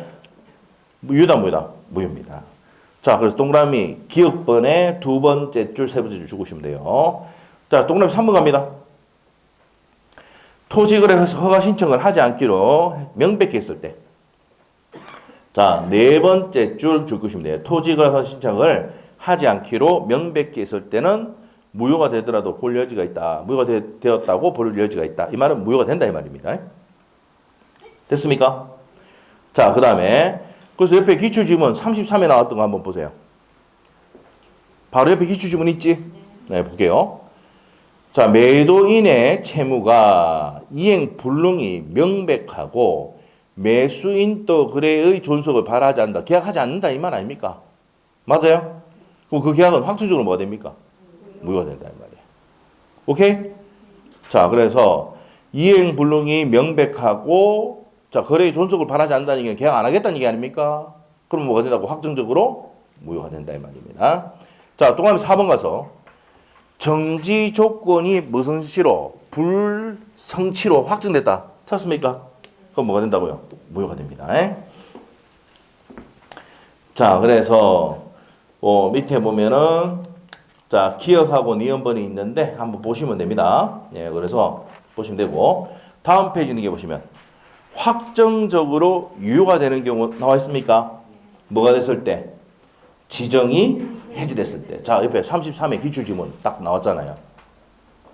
무효다, 무효다? 무효입니다. 자, 그래서 동그라미 기억번에 두 번째 줄, 세 번째 줄 주시면 돼요. 자, 동그라미 3번 갑니다. 토지거래 허가 신청을 하지 않기로 명백히 했을 때. 자, 네 번째 줄 주시면 돼요. 토지거래 허가 신청을 하지 않기로 명백히 했을 때는 무효가 되더라도 볼 여지가 있다. 무효가 되었다고 볼 여지가 있다. 이 말은 무효가 된다 이 말입니다. 됐습니까? 자, 그 다음에 그래서 옆에 기출지문 33에 나왔던 거 한번 보세요. 바로 옆에 기출지문 있지? 네, 볼게요. 자, 매도인의 채무가 이행 불능이 명백하고 매수인 또 거래의 존속을 바라지 않는다. 계약하지 않는다 이 말 아닙니까? 맞아요? 그럼 그 계약은 확정적으로 뭐가 됩니까? 무효가 된다 이 말이에요. 오케이? 자, 그래서 이행 불능이 명백하고 자, 거래의 존속을 바라지 않는다는 얘기는 계약 안 하겠다는 얘기 아닙니까? 그럼 뭐가 된다고? 확정적으로 무효가 된다 이 말입니다. 자, 또 가면 4번 가서 정지 조건이 무슨 시로? 불성취로 확정됐다. 찾습니까? 그럼 뭐가 된다고요? 무효가 됩니다. 자, 그래서 밑에 보면은 자, 기억하고 니은번이 있는데 한번 보시면 됩니다. 예, 그래서 보시면 되고 다음 페이지 있는 게 보시면 확정적으로 유효가 되는 경우 나와 있습니까? 뭐가 됐을 때? 지정이 해지됐을 때. 자, 옆에 33의 기출지문 딱 나왔잖아요.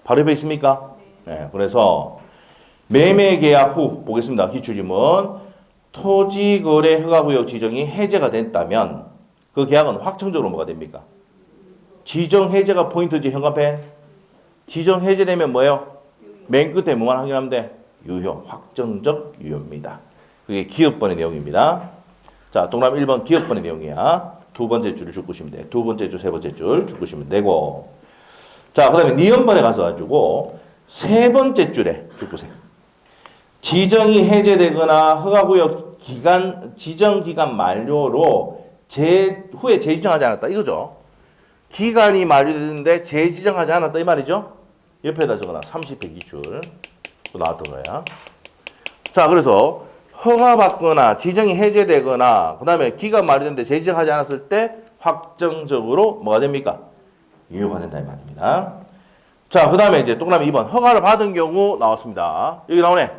바로 옆에 있습니까? 네, 그래서 매매계약 후 보겠습니다. 기출지문. 토지거래 허가구역 지정이 해제가 됐다면 그 계약은 확정적으로 뭐가 됩니까? 지정 해제가 포인트지 현관펜. 지정 해제되면 뭐예요? 맨 끝에 뭐만 확인하면 돼? 유효, 확정적 유효입니다. 그게 기억번의 내용입니다. 자, 동그라미 1번 기억번의 내용이야. 두 번째 줄을 줄구시면 돼. 두 번째 줄, 세 번째 줄 줄구시면 되고. 자, 그 다음에 니은번에 가서 가지고 세 번째 줄에 줄구세요. 지정이 해제되거나 허가구역 기간, 지정기간 만료로 후에 재지정하지 않았다. 이거죠. 기간이 만료됐는데 재지정하지 않았다. 이 말이죠. 옆에다 적어놔. 30회 기출. 나왔던 거야. 자, 그래서 허가받거나 지정이 해제되거나 그 다음에 기간 만료됐는데 재지정하지 않았을 때 확정적으로 뭐가 됩니까? 유효가 된다 이 말입니다. 자, 그 다음에 이제 동그라미 2번 허가를 받은 경우 나왔습니다. 여기 나오네.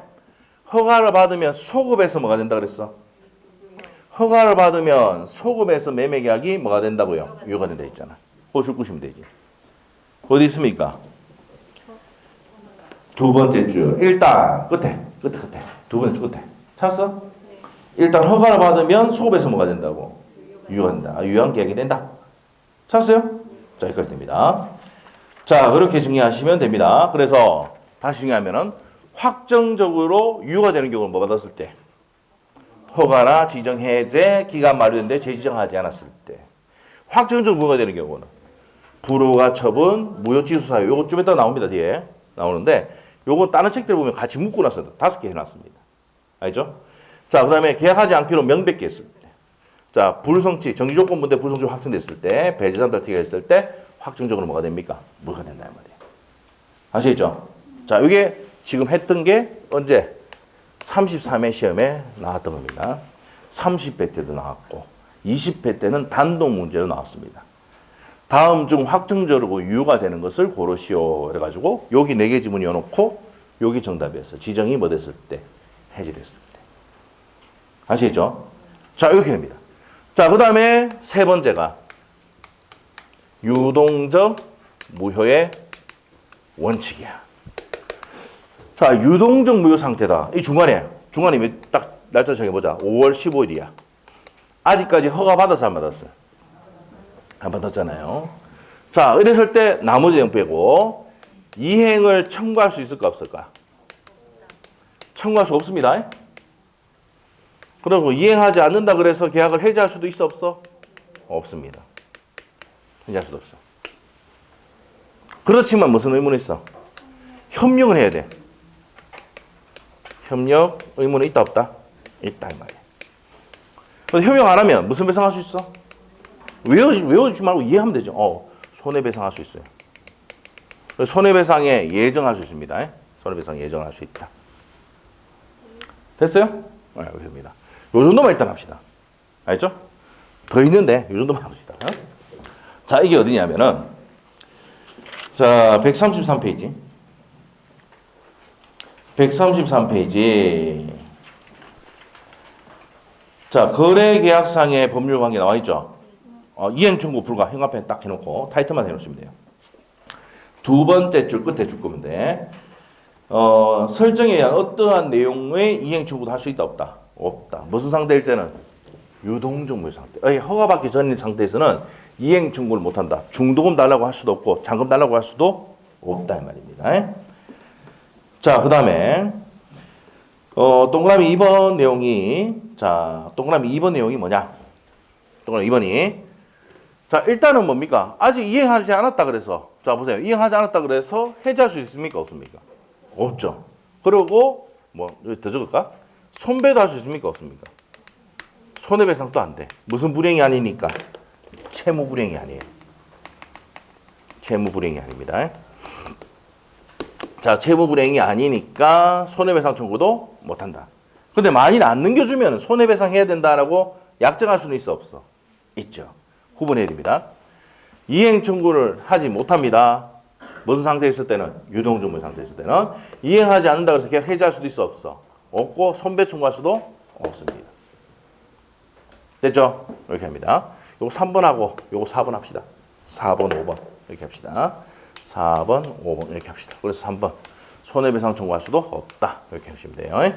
허가를 받으면 소급해서 뭐가 된다 그랬어? 허가를 받으면 소급해서 매매계약이 뭐가 된다고요? 유효가 된다 했잖아. 그거 줄 구시면 되지. 어디 있습니까? 두 번째 줄. 일단 끝에. 두 번째 줄 끝에. 찾았어? 일단 허가를 받으면 소급해서 뭐가 된다고? 유효가 된다. 유효한 계약이 된다. 찾았어요? 자, 여기까지 됩니다. 자, 그렇게 정리하시면 됩니다. 그래서 다시 정리하면은 확정적으로 유효가 되는 경우는 뭐 받았을 때? 허가나 지정 해제 기간 만료됐는데 재지정하지 않았을 때. 확정적으로 무효가 되는 경우는 불허가 처분, 무효 취소 사유. 요거 좀 이따 나옵니다. 뒤에 나오는데 요거 다른 책들 보면 같이 묶고 나서 5개 해놨습니다. 알죠? 자, 그 다음에 계약하지 않기로 명백히 했을 때. 자, 불성취, 정지조건 문제 불성취 확정됐을 때, 배제산달특약이 했을 때 확정적으로 뭐가 됩니까? 무효가 된다 이 말이에요. 아시겠죠? 자, 이게 지금 했던 게 언제? 33회 시험에 나왔던 겁니다. 30회 때도 나왔고 20회 때는 단독 문제로 나왔습니다. 다음 중 확정적으로 유효가 되는 것을 고르시오. 그래가지고 여기 4개 지문 이어놓고 여기 정답이었어. 지정이 뭐 됐을 때? 해지됐을 때. 아시겠죠? 자, 이렇게 됩니다. 자, 그 다음에 세 번째가 유동적 무효의 원칙이야. 자, 유동적 무효 상태다. 이 중간에 딱 날짜 정해보자. 5월 15일이야. 아직까지 허가 받았어, 안 받았어? 안 받았잖아요. 자, 이랬을 때 나머지 내용 빼고 이행을 청구할 수 있을까 없을까? 청구할 수 없습니다. 그리고 이행하지 않는다 그래서 계약을 해지할 수도 있어 없어? 없습니다. 해지할 수도 없어. 그렇지만 무슨 의무는 있어? 협력을 해야 돼. 협력 의무는 있다 없다? 있다 이 말이야. 그래서 협력 안 하면 무슨 배상할 수 있어? 외우지 말고 이해하면 되죠. 손해배상할 수 있어요. 손해배상에 예정할 수 있습니다. 손해배상 예정할 수 있다. 됐어요? 네, 됩니다. 요 정도만 일단 합시다. 알죠? 더 있는데 요 정도만 합시다. 자, 이게 어디냐면은 자, 133페이지. 133페이지. 자, 거래계약상의 법률관계 나와 있죠? 이행 청구 불가 현관펜 딱 해놓고 타이틀만 해놓으시면 돼요. 두 번째 줄 끝에 줄 거면 돼. 설정에 의한 어떠한 내용의 이행 청구도 할 수 있다 없다? 없다. 무슨 상태일 때는? 유동적 무효 상태. 허가받기 전인 상태에서는 이행 청구를 못한다. 중도금 달라고 할 수도 없고 잔금 달라고 할 수도 없다 이 말입니다. 자, 그 다음에 동그라미 2번 내용이 동그라미 2번 내용이 뭐냐? 동그라미 2번이 자, 일단은 뭡니까? 아직 이행하지 않았다 그래서 자, 보세요. 이행하지 않았다 그래서 해지할 수 있습니까? 없습니까? 없죠. 그리고 더 적을까? 손배도 할 수 있습니까? 없습니까? 손해배상도 안 돼. 무슨 불행이 아니니까? 채무불행이 아니에요. 채무불행이 아닙니다. 자, 채무불행이 아니니까 손해배상 청구도 못한다. 근데 만일 안 넘겨주면 손해배상 해야 된다라고 약정할 수는 있어 없어? 있죠. 구분해야 됩니다. 이행 청구를 하지 못합니다. 무슨 상태에 있을 때는? 유동적 상태에 있을 때는 이행하지 않는다 그래서 계약 해지할 수도 있어 없어? 없고 손배 청구할 수도 없습니다. 됐죠? 이렇게 합니다. 요거 3번하고 요거 4번 합시다. 4번, 5번 이렇게 합시다. 4번, 5번 이렇게 합시다. 그래서 3번 손해배상 청구할 수도 없다. 이렇게 하시면 돼요.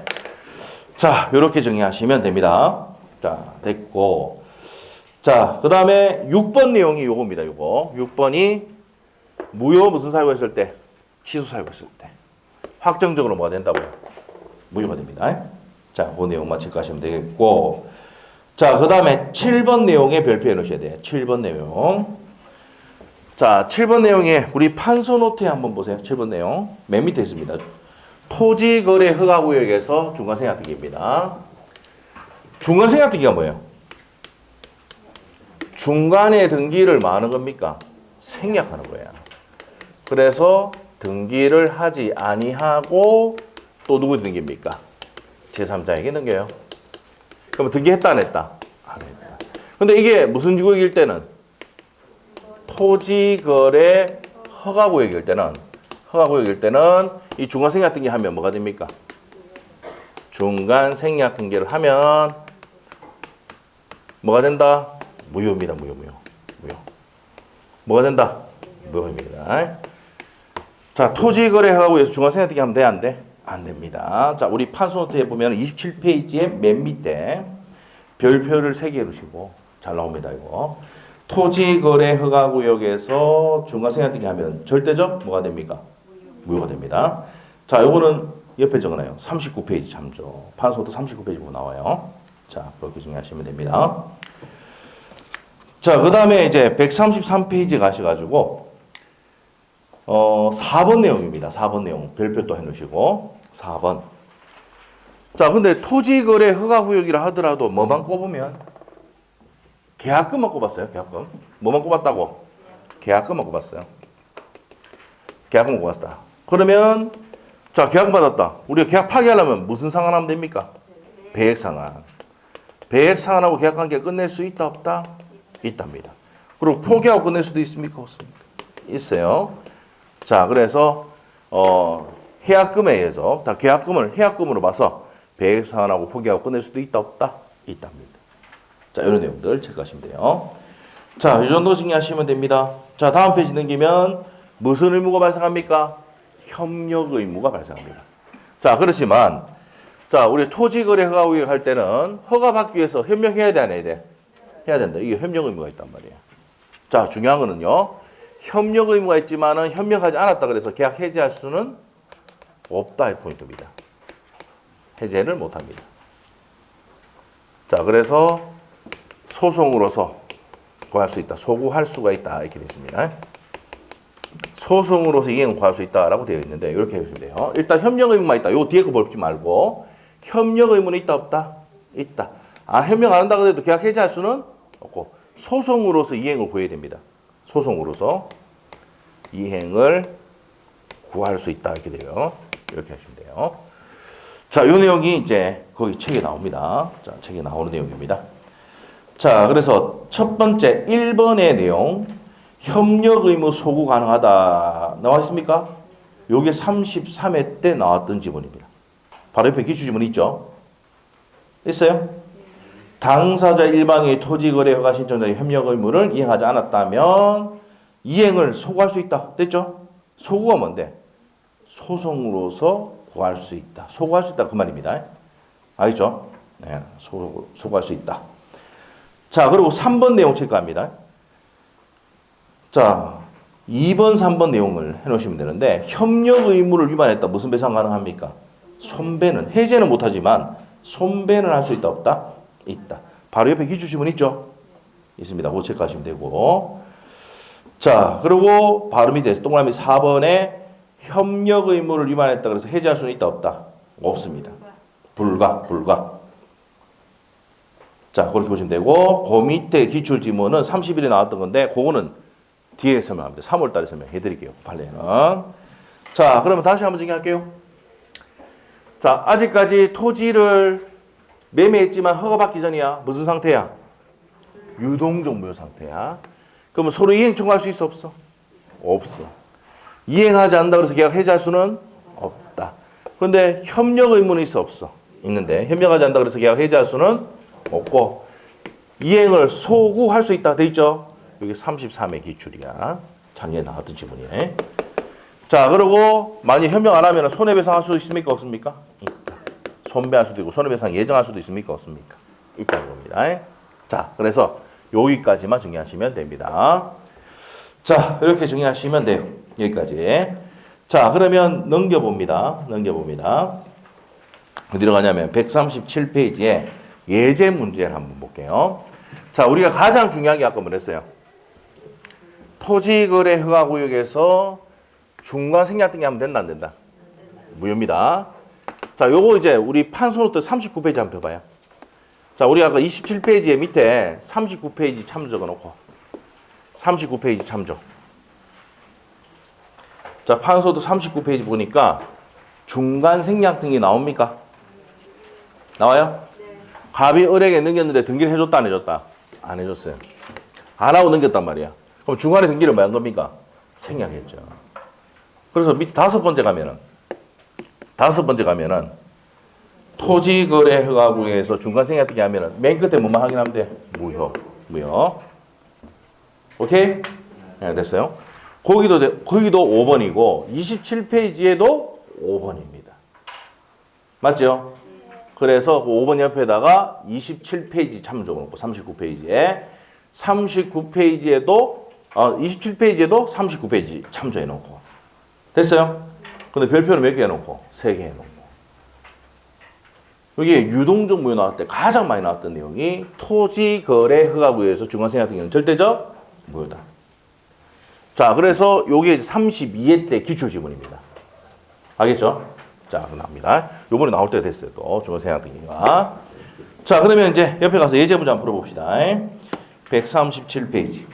자, 이렇게 정리하시면 됩니다. 자, 됐고. 자, 그 다음에 6번 내용이 요겁니다. 요거. 6번이 무효 무슨 사유가 있을 때? 취소 사유가 있을 때. 확정적으로 뭐가 된다고요? 무효가 됩니다. 자, 그 내용만 체크하시면 되겠고. 자, 그 다음에 7번 내용에 별표해 놓으셔야 돼요. 7번 내용. 자, 7번 내용에 우리 판소 노트에 한번 보세요. 7번 내용. 맨 밑에 있습니다. 토지거래 허가구역에서 중간생략등기입니다. 중간생략등기가 뭐예요? 중간에 등기를 뭐 하는 겁니까? 생략하는 거예요. 그래서 등기를 하지 아니하고 또 누구 등기입니까? 제3자에게 넘겨요. 그러면 등기했다 안 했다? 안 했다. 근데 이게 무슨 구역일 때는? 토지거래 허가구역일 때는 이 중간생략 등기하면 뭐가 됩니까? 중간생략 등기를 하면 뭐가 된다? 무효입니다. 무효. 뭐가 된다? 무효입니다. 자, 토지거래 허가구역에서 중간생략 등기 하면 돼? 안 돼? 안 됩니다. 자, 우리 판소노트에 보면 27페이지의 맨 밑에 별표를 3개 해두시고 잘 나옵니다. 이거 토지거래 허가구역에서 중간생략등기 하면 절대적 뭐가 됩니까? 무효가 됩니다. 자, 요거는 옆에 적어놔요. 39페이지 참조. 판소노트 39페이지 보고 나와요. 자, 그렇게 정리하시면 됩니다. 자, 그 다음에 이제 133페이지 가셔가지고 4번 내용입니다. 4번 내용. 별표 또 해놓으시고 4번. 자, 근데 토지거래 허가구역이라 하더라도 뭐만 꼽으면? 계약금만 꼽았어요. 계약금. 뭐만 꼽았다고? 계약금만 꼽았어요. 계약금만 꼽았다. 그러면 자, 계약금 받았다. 우리가 계약 파기하려면 무슨 상환하면 됩니까? 배액상환. 배액상환하고 계약관계 끝낼 수 있다 없다? 있답니다. 그리고 포기하고 끝낼 수도 있습니까? 없습니까? 있어요. 자, 그래서 해약금에 의해서 다 계약금을 해약금으로 봐서 배액상환하고 포기하고 끝낼 수도 있다 없다? 있답니다. 자, 이런 내용들 체크하시면 돼요. 자, 이 정도 정리하시면 됩니다. 자, 다음 페이지 넘기면 무슨 의무가 발생합니까? 협력 의무가 발생합니다. 자, 그렇지만 자, 우리 토지거래 허가 구역 할 때는 허가 받기 위해서 협력해야 돼, 안 해야 돼? 해야 된다. 이게 협력 의무가 있단 말이에요. 자, 중요한 거는요. 협력 의무가 있지만은 협력하지 않았다 그래서 계약 해지할 수는 없다의 포인트입니다. 해제를 못 합니다. 자, 그래서 소송으로서 구할 수 있다. 소구할 수가 있다. 이렇게 되어 있습니다. 소송으로서 이행을 구할 수 있다라고 되어 있는데 이렇게 해주시면 돼요. 일단 협력 의무만 있다. 요 뒤에 거 볼지 말고 협력 의무는 있다 없다? 있다. 아, 협력 안 한다 그래도 계약 해지할 수는 없고 소송으로서 이행을 구해야 됩니다. 소송으로서 이행을 구할 수 있다 이렇게 돼요. 이렇게 하시면 돼요. 자, 요 내용이 이제 거기 책에 나옵니다. 자, 책에 나오는 내용입니다. 자, 그래서 첫 번째 1번의 내용 협력 의무 소구 가능하다 나와 있습니까? 요게 33회 때 나왔던 지문입니다. 바로 옆에 기출 지문 있죠? 있어요? 당사자 일방의 토지거래 허가 신청자의 협력 의무를 이행하지 않았다면 이행을 소구할 수 있다. 됐죠? 소구가 뭔데? 소송으로서 구할 수 있다. 소구할 수 있다 그 말입니다. 알겠죠? 네, 소구할 수 있다. 자, 그리고 3번 내용 체크합니다. 자, 2번, 3번 내용을 해놓으시면 되는데 협력 의무를 위반했다. 무슨 배상 가능합니까? 손배는, 해제는 못하지만 손배는 할 수 있다 없다? 있다. 바로 옆에 기출지문 있죠? 있습니다. 그거 체크하시면 되고. 자, 그리고 바로 밑에 동그라미 4번에 협력 의무를 위반했다. 그래서 해제할 수는 있다 없다? 없습니다. 불가. 자, 그렇게 보시면 되고 그 밑에 기출지문은 30일에 나왔던 건데 그거는 뒤에 설명합니다. 3월 달에 설명해 드릴게요. 판례는. 자, 그러면 다시 한번 정리할게요. 자, 아직까지 토지를 매매했지만 허가받기 전이야. 무슨 상태야? 유동적 무효 상태야. 그러면 서로 이행 청구할 수 있어 없어? 없어. 이행하지 않는다 그래서 계약 해지할 수는 없다. 그런데 협력 의무는 있어 없어? 있는데 협력하지 않는다 그래서 계약 해지할 수는 없고 이행을 소구할 수 있다 돼 있죠? 여기 33회 기출이야. 작년에 나왔던 지문이에요. 자, 그리고 만약 협력 안 하면 손해배상 할 수 있습니까? 없습니까? 있다. 손배할 수도 있고 손해배상 예정할 수도 있습니까? 없습니까? 있다는 겁니다. 자, 그래서 여기까지만 정리하시면 됩니다. 자, 이렇게 정리하시면 돼요. 여기까지. 자, 그러면 넘겨봅니다. 어디로 가냐면 137페이지에 예제 문제를 한번 볼게요. 자, 우리가 가장 중요한 게 아까 뭐랬어요? 토지거래 허가구역에서 중간 생략등기 하면 된다 안 된다? 무효입니다. 자, 요거 이제 우리 판소노트 39페이지 한번 펴봐요. 자, 우리가 아까 27페이지에 밑에 39페이지 참조 적어놓고 39페이지 참조. 자, 판소도 39페이지 보니까 중간 생략 등기 나옵니까? 나와요? 네. 갑이 을에게 넘겼는데 등기를 해줬다 안 해줬다? 안 해줬어요. 안 하고 넘겼단 말이야. 그럼 중간에 등기를 뭐 한 겁니까? 생략했죠. 그래서 밑에 다섯 번째 가면은 토지거래 허가구역에서 중간 생략 등기 하면은 맨 끝에 뭐만 확인하면 돼? 무효. 오케이? 네, 됐어요. 거기도 5번이고 27페이지에도 5번입니다. 맞죠? 그래서 그 5번 옆에다가 27페이지 참조 놓고 39페이지에 39페이지에도 27페이지에도 39페이지 참조해 놓고 됐어요? 근데 별표는 몇 개 해놓고? 3개 해놓고 여기 유동적 무효 나왔을 때 가장 많이 나왔던 내용이 토지거래 허가구역에서 중간생략 등기는 절대적 무효다. 자, 그래서 요게 32회 때 기출지문입니다. 알겠죠? 자, 나옵니다. 요번에 나올 때가 됐어요. 또 중간생략 등기가. 자, 그러면 이제 옆에 가서 예제 문제 한번 풀어봅시다. 137페이지.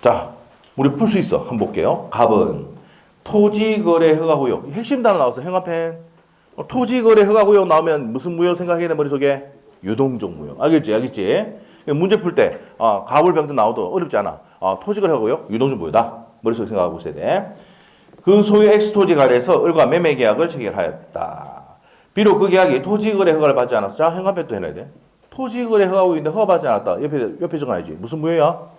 자, 우리 풀 수 있어. 한번 볼게요. 갑은 토지거래 허가구역. 핵심 단어 나왔어. 형아펜. 토지거래 허가구역 나오면 무슨 무효 생각해야 돼 머릿속에? 유동적 무효. 알겠지? 문제 풀 때 가불병정 나와도 어렵지 않아. 토지거래하고요 유동적 무효다. 머릿속에 생각하고 있어야 돼. 그 소유 X토지 가래에서 을과 매매 계약을 체결하였다. 비록 그 계약이 토지거래 허가를 받지 않았어. 자, 행간편도 해놔야 돼. 토지거래 허가하고 있는데 허가받지 않았다. 옆에 적어놔야지. 무슨 무효야?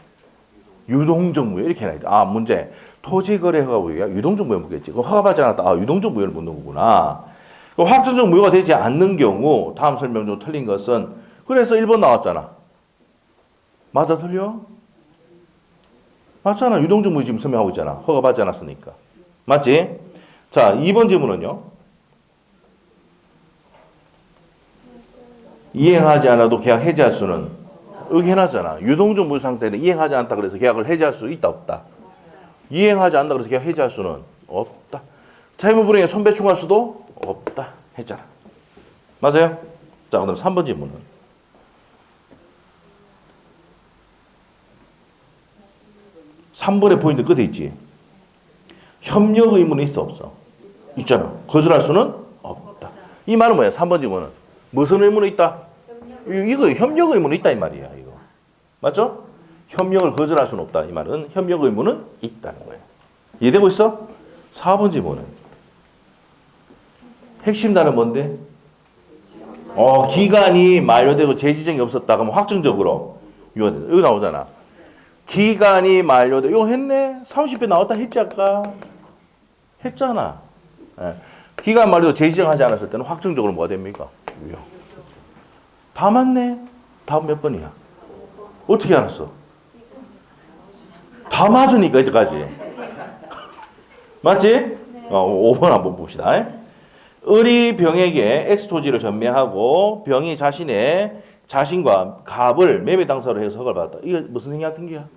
유동적 무효. 이렇게 해놔야 돼. 문제. 토지거래 허가 무효야? 유동적 무효 묻겠지. 허가받지 않았다. 유동적 무효를 묻는 거구나. 확정적 무효가 되지 않는 경우 다음 설명 중 틀린 것은 그래서 1번 나왔잖아. 맞아 틀려? 맞잖아. 유동적 무효 지금 설명하고 있잖아. 허가받지 않았으니까. 맞지? 자, 2번 질문은요. 이행하지 않아도 계약 해지할 수는 의견하잖아. 유동적 무효 상태는 이행하지 않다 그래서 계약을 해지할 수 있다 없다. 이행하지 않는다 그래서 계약 해지할 수는 없다.債務 불이행에 손배충할 수도 없다 했잖아. 맞아요? 자, 그다음 3번 질문은 3번의 포인트 끝에 있지. 협력 의무는 있어 없어? 있잖아. 거절할 수는 없다. 이 말은 뭐야? 3번 질문은 무슨 의무는 있다? 이거 협력 의무는 있다 이 말이야. 이거 맞죠? 협력을 거절할 수는 없다 이 말은 협력 의무는 있다는 거예요. 이해되고 있어? 4번 질문은 핵심 단어 뭔데? 기간이 만료되고 재지정이 없었다 그러면 확정적으로 유효된다. 이거 나오잖아. 기간이 만료되고 이거 했네. 30배 나왔다 했지 아까? 했잖아. 기간 만료되고 재지정하지 않았을 때는 확정적으로 뭐가 됩니까? 유효. 다 맞네. 답 몇 번이야? 어떻게 알았어? 다 맞으니까 이때까지. 맞지? 5번 한번 봅시다. 을이 병에게 X토지를 전매하고 병이 자신과 갑을 매매 당사로 해서 허가를 받았다. 이거 무슨 생략 등기야?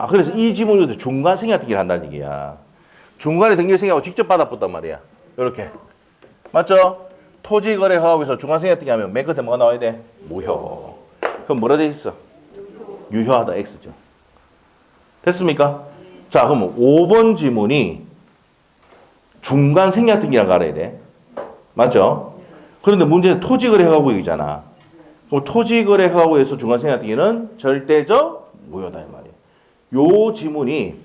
그래서 이 지문에서 중간 생략 등기를 한다는 얘기야. 중간에 등기를 생략하고 직접 받아봤단 말이야. 이렇게. 맞죠? 토지거래 허가에서 중간 생략 등기 하면 맨 끝에 뭐가 나와야 돼? 무효. 그럼 뭐라 돼 있어? 유효하다 X죠. 됐습니까? 자, 그럼 5번 지문이 중간 생략 등기라고 알아야 돼. 맞죠? 그런데 문제는 토지거래 허가구역이잖아. 그럼 토지거래 허가구역에서 중간 생략 등기는 절대적 무효다 이 말이야. 요 지문이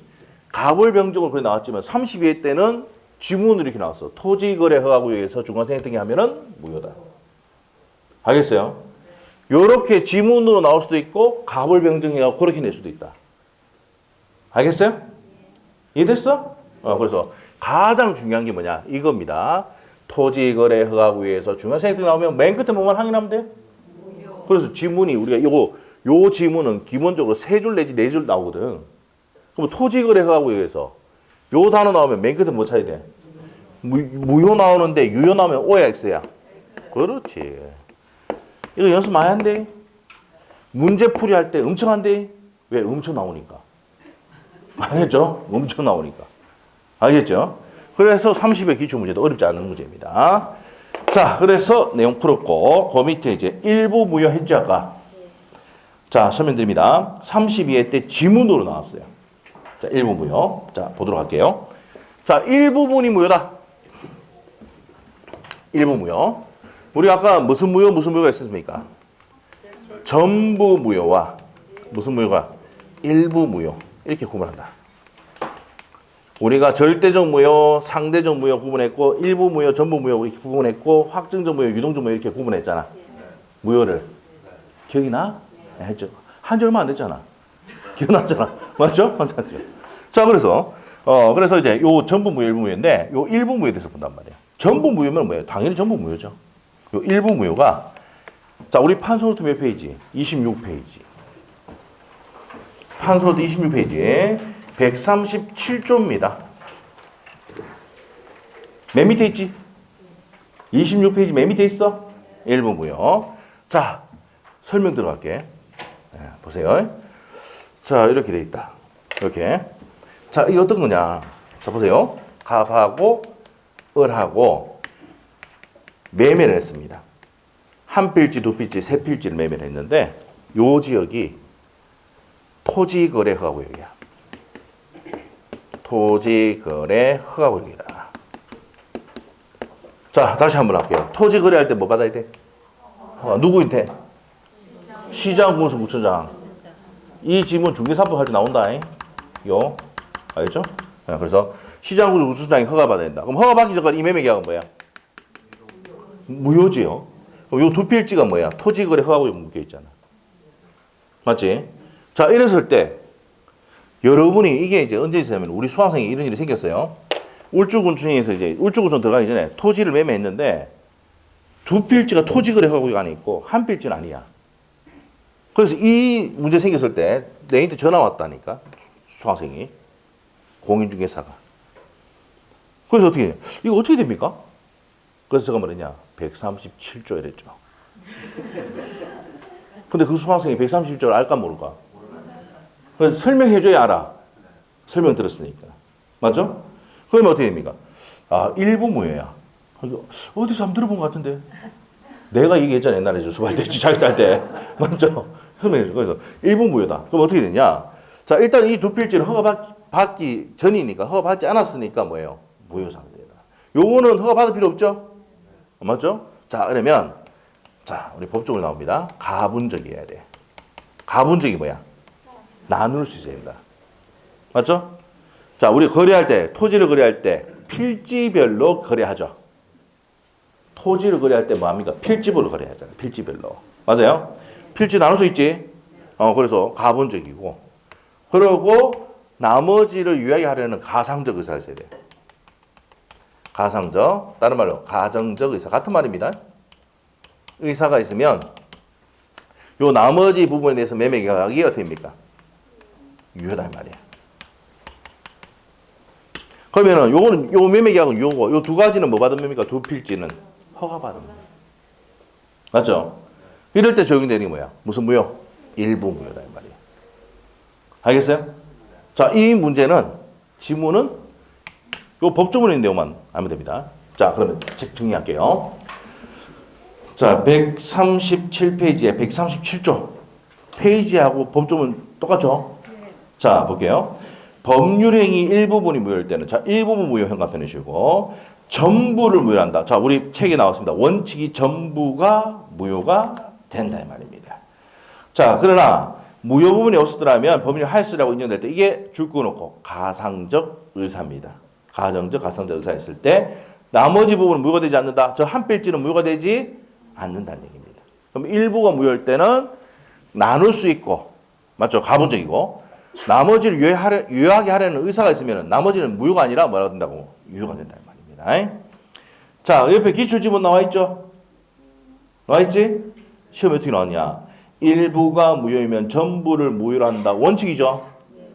가불병적으로 그래 나왔지만 32회 때는 지문으로 이렇게 나왔어. 토지거래 허가구역에서 중간 생략 등기 하면은 무효다. 알겠어요? 요렇게 지문으로 나올 수도 있고 가불병정해서 그렇게 낼 수도 있다. 알겠어요? 이해됐어? 그래서 가장 중요한 게 뭐냐? 이겁니다. 토지거래 허가구역에서 중간 생략 등기 나오면 맨 끝에 뭐만 확인하면 돼? 그래서 지문이 우리가 요 지문은 기본적으로 3줄 내지 4줄 나오거든. 그럼 토지거래 허가구역에서 요 단어 나오면 맨 끝에 뭐 찾아야 돼? 무효 나오는데 유효 나오면 O야 X야? 그렇지. 이거 연습 많이 한대. 문제풀이 할 때 엄청 한대. 왜? 엄청 나오니까. 알겠죠? 엄청 나오니까. 알겠죠? 그래서 30의 기출문제도 어렵지 않은 문제입니다. 자, 그래서 내용 풀었고 그 밑에 이제 일부 무효 했지 아까. 자, 설명드립니다. 32회 때 지문으로 나왔어요. 자, 일부 무효. 자, 보도록 할게요. 자, 일부분이 무효다. 일부 무효. 우리 아까 무슨 무효가 있었습니까? 전부 무효와 무슨 무효가? 일부 무효. 이렇게 구분한다. 우리가 절대적 무효, 상대적 무효 구분했고 일부 무효, 전부 무효 이렇게 구분했고 확정적 무효, 유동적 무효 이렇게 구분했잖아. 무효를. 기억이 나? 네, 했죠. 한지 얼마 안 됐잖아. 기억나잖아. 맞죠? 자, 그래서 이제 요 전부 무효, 일부 무효인데 요 일부 무효에 대해서 본단 말이야. 전부 무효면 뭐예요? 당연히 전부 무효죠. 요 일부 무효가 자, 우리 판소노트 몇 페이지? 26페이지. 판소노트 26페이지. 137조입니다. 맨 밑에 있지? 26페이지 맨 밑에 있어? 일부 무효. 자, 설명 들어갈게. 네, 보세요. 자, 이렇게 돼 있다. 이렇게. 자, 이게 어떤 거냐? 자, 보세요. 갑하고 을하고 매매를 했습니다. 한 필지, 두 필지, 세 필지를 매매를 했는데 요 지역이 토지거래 허가구역이야. 토지거래 허가구역이다. 자, 다시 한번 할게요. 토지거래할 때 뭐 받아야 돼? 누구한테? 시장 군수구청장. 이 지문 중개사법 할 때 나온다. 요. 알겠죠? 그래서 시장 군수구청장이 허가받아야 된다. 그럼 허가받기 전까지 이 매매계약은 뭐야? 무효지요. 그럼 요 두 필지가 뭐야? 토지거래 허가고 묶여 있잖아. 맞지? 자, 이랬을 때 여러분이 이게 이제 언제 있으면 우리 수강생이 이런 일이 생겼어요. 울주군청에서 이제 울주군청 들어가기 전에 토지를 매매했는데 두 필지가 토지거래 허가구가 안에 있고 한 필지는 아니야. 그래서 이 문제 생겼을 때 내한테 전화 왔다니까. 수강생이. 공인중개사가. 그래서 어떻게 해요? 이거 어떻게 됩니까? 그래서 제가 뭐랬냐? 137조 이랬죠. 근데 그 수강생이 137조를 알까 모를까? 그래서 설명해줘야 알아. 설명 들었으니까. 맞죠? 그러면 어떻게 됩니까? 아, 일부 무효야. 어디서 한번 들어본 것 같은데. 내가 얘기했잖아. 옛날에 수발 때, 자기 딸 때. 맞죠? 그래서 일부 무효다. 그럼 어떻게 되냐? 자, 일단 이 두 필지는 허가받기 전이니까, 허가받지 않았으니까 뭐예요? 무효 상태다. 요거는 허가받을 필요 없죠? 맞죠? 자, 그러면, 자, 우리 법적으로 나옵니다. 가분적이어야 돼. 가분적이 뭐야? 나눌 수 있어야 된다. 맞죠? 자, 우리 거래할 때, 토지를 거래할 때, 필지별로 거래하죠. 토지를 거래할 때 뭐 합니까? 필지별로 거래하잖아요. 필지별로. 맞아요? 필지 나눌 수 있지? 그래서 가분적이고. 그러고 나머지를 유예하게 하려는 가상적 의사가 있어야 돼. 가상적, 다른 말로 가정적 의사. 같은 말입니다. 의사가 있으면 요 나머지 부분에 대해서 매매 계약이 어떻게 됩니까? 유효다 이 말이야. 그러면은 요거는 요 매매 계약은 유효고 요 두 가지는 뭐 받은 뭡니까? 두 필지는 허가 받은 거. 맞죠? 이럴 때 적용되는 게 뭐야? 무슨 무효? 일부 무효다 이 말이야. 알겠어요? 자, 이 문제는 지문은 요 법조문의 내용만 알면 됩니다. 자, 그러면 책 정리할게요. 자, 137페이지에 137조 페이지하고 법조문 똑같죠? 자, 볼게요. 법률행위 일부분이 무효일 때는 자, 일부분 무효 현관편이시고 전부를 무효한다. 자, 우리 책에 나왔습니다. 원칙이 전부가 무효가 된다 이 말입니다. 자, 그러나 무효 부분이 없었더라면 법률 하였으라고 인정될 때 이게 줄 끊어놓고 가상적 의사입니다. 가정적, 가상적 의사였을 때 나머지 부분은 무효가 되지 않는다. 저 한 필지는 무효가 되지 않는다는 얘기입니다. 그럼 일부가 무효일 때는 나눌 수 있고, 맞죠? 가분적이고, 나머지를 유효하게 하려는 의사가 있으면 나머지는 무효가 아니라 뭐라고 된다고? 유효가 된다는 말입니다. 자, 옆에 기출지문 나와 있죠? 나와 있지? 시험에 어떻게 나왔냐? 일부가 무효이면 전부를 무효로 한다. 원칙이죠?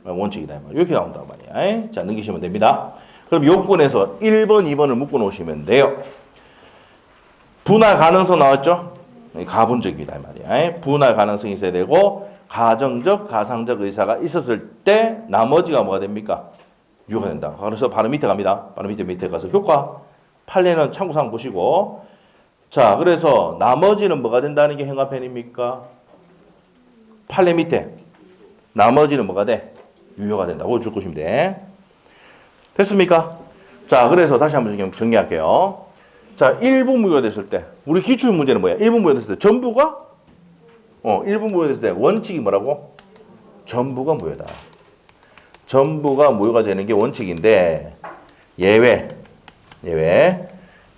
원칙이다. 이렇게 나온단 말이야. 자, 넘기시면 됩니다. 그럼 요건에서 1번, 2번을 묶어 놓으시면 돼요. 분할 가능성 나왔죠? 가분적이다 이 말이야. 분할 가능성이 있어야 되고 가정적, 가상적 의사가 있었을 때 나머지가 뭐가 됩니까? 유효가 된다. 그래서 바로 밑에 갑니다. 바로 밑에 가서 효과 판례는 참고사항 보시고 자, 그래서 나머지는 뭐가 된다는 게 현관편입니까? 판례 밑에 나머지는 뭐가 돼? 유효가 된다고 줄 것이면 돼. 됐습니까? 자, 그래서 다시 한번 정리할게요. 자, 일부 무효가 됐을 때 우리 기출 문제는 뭐야? 일부 무효가 됐을 때 전부가 일부 무효가 됐을 때 원칙이 뭐라고? 전부가 무효다. 전부가 무효가 되는 게 원칙인데 예외.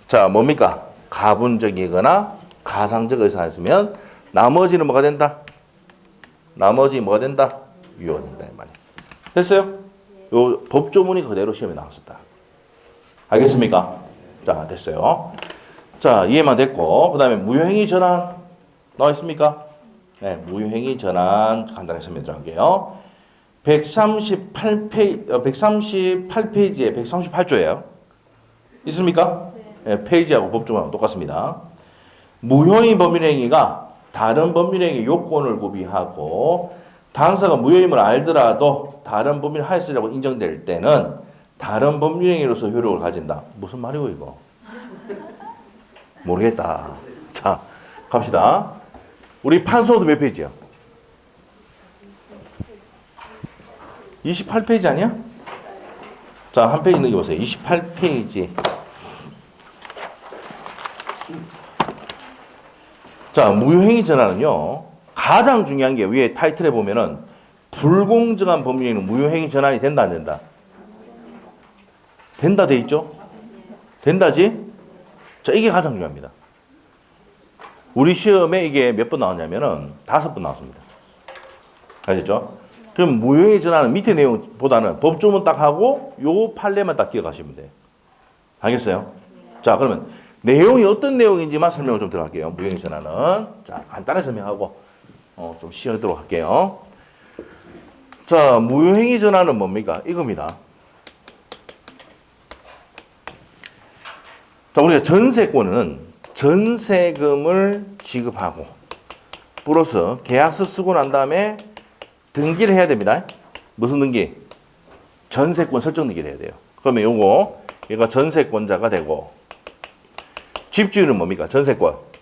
자, 뭡니까? 가분적이거나 가상적 의사가 있으면 나머지는 뭐가 된다? 나머지 뭐가 된다? 유효가 된다 이 말이야. 됐어요? 요 법조문이 그대로 시험에 나왔었다. 알겠습니까? 자, 됐어요. 자, 이해만 됐고 그 다음에 무효행위 전환 나와 있습니까? 네, 무효행위 전환 간단하게 설명 들어갈게요. 138페이지에 138조예요. 있습니까? 네, 페이지하고 법조문하고 똑같습니다. 무효인 법률행위가 다른 법률행위 요건을 구비하고 당사가 무효임을 알더라도 다른 법률 하였으라고 인정될 때는 다른 법률행위로서 효력을 가진다. 무슨 말이고 이거? 모르겠다. 자, 갑시다. 우리 판소도 몇 페이지야? 28페이지 아니야? 자, 한 페이지 넘겨보세요. 28페이지. 자, 무효행위 전환은요. 가장 중요한 게 위에 타이틀에 보면은 불공정한 법률행위는 무효행위 전환이 된다 안 된다? 된다 돼 있죠? 된다지? 자, 이게 가장 중요합니다. 우리 시험에 이게 몇 번 나왔냐면은 5번 나왔습니다. 아시죠? 그럼 무효행위 전환은 밑에 내용보다는 법조문 딱 하고 요 판례만 딱 기억하시면 돼요. 알겠어요? 자, 그러면 내용이 어떤 내용인지만 설명을 좀 들어갈게요. 무효행위 전환은. 자, 간단하게 설명하고 좀 시험하도록 할게요. 자, 무효행위 전환은 뭡니까? 이겁니다. 자, 우리가 전세권은 전세금을 지급하고 플러스 계약서 쓰고 난 다음에 등기를 해야 됩니다. 무슨 등기? 전세권 설정 등기를 해야 돼요. 그러면 얘가 전세권자가 되고 집주인은 뭡니까? 전세권.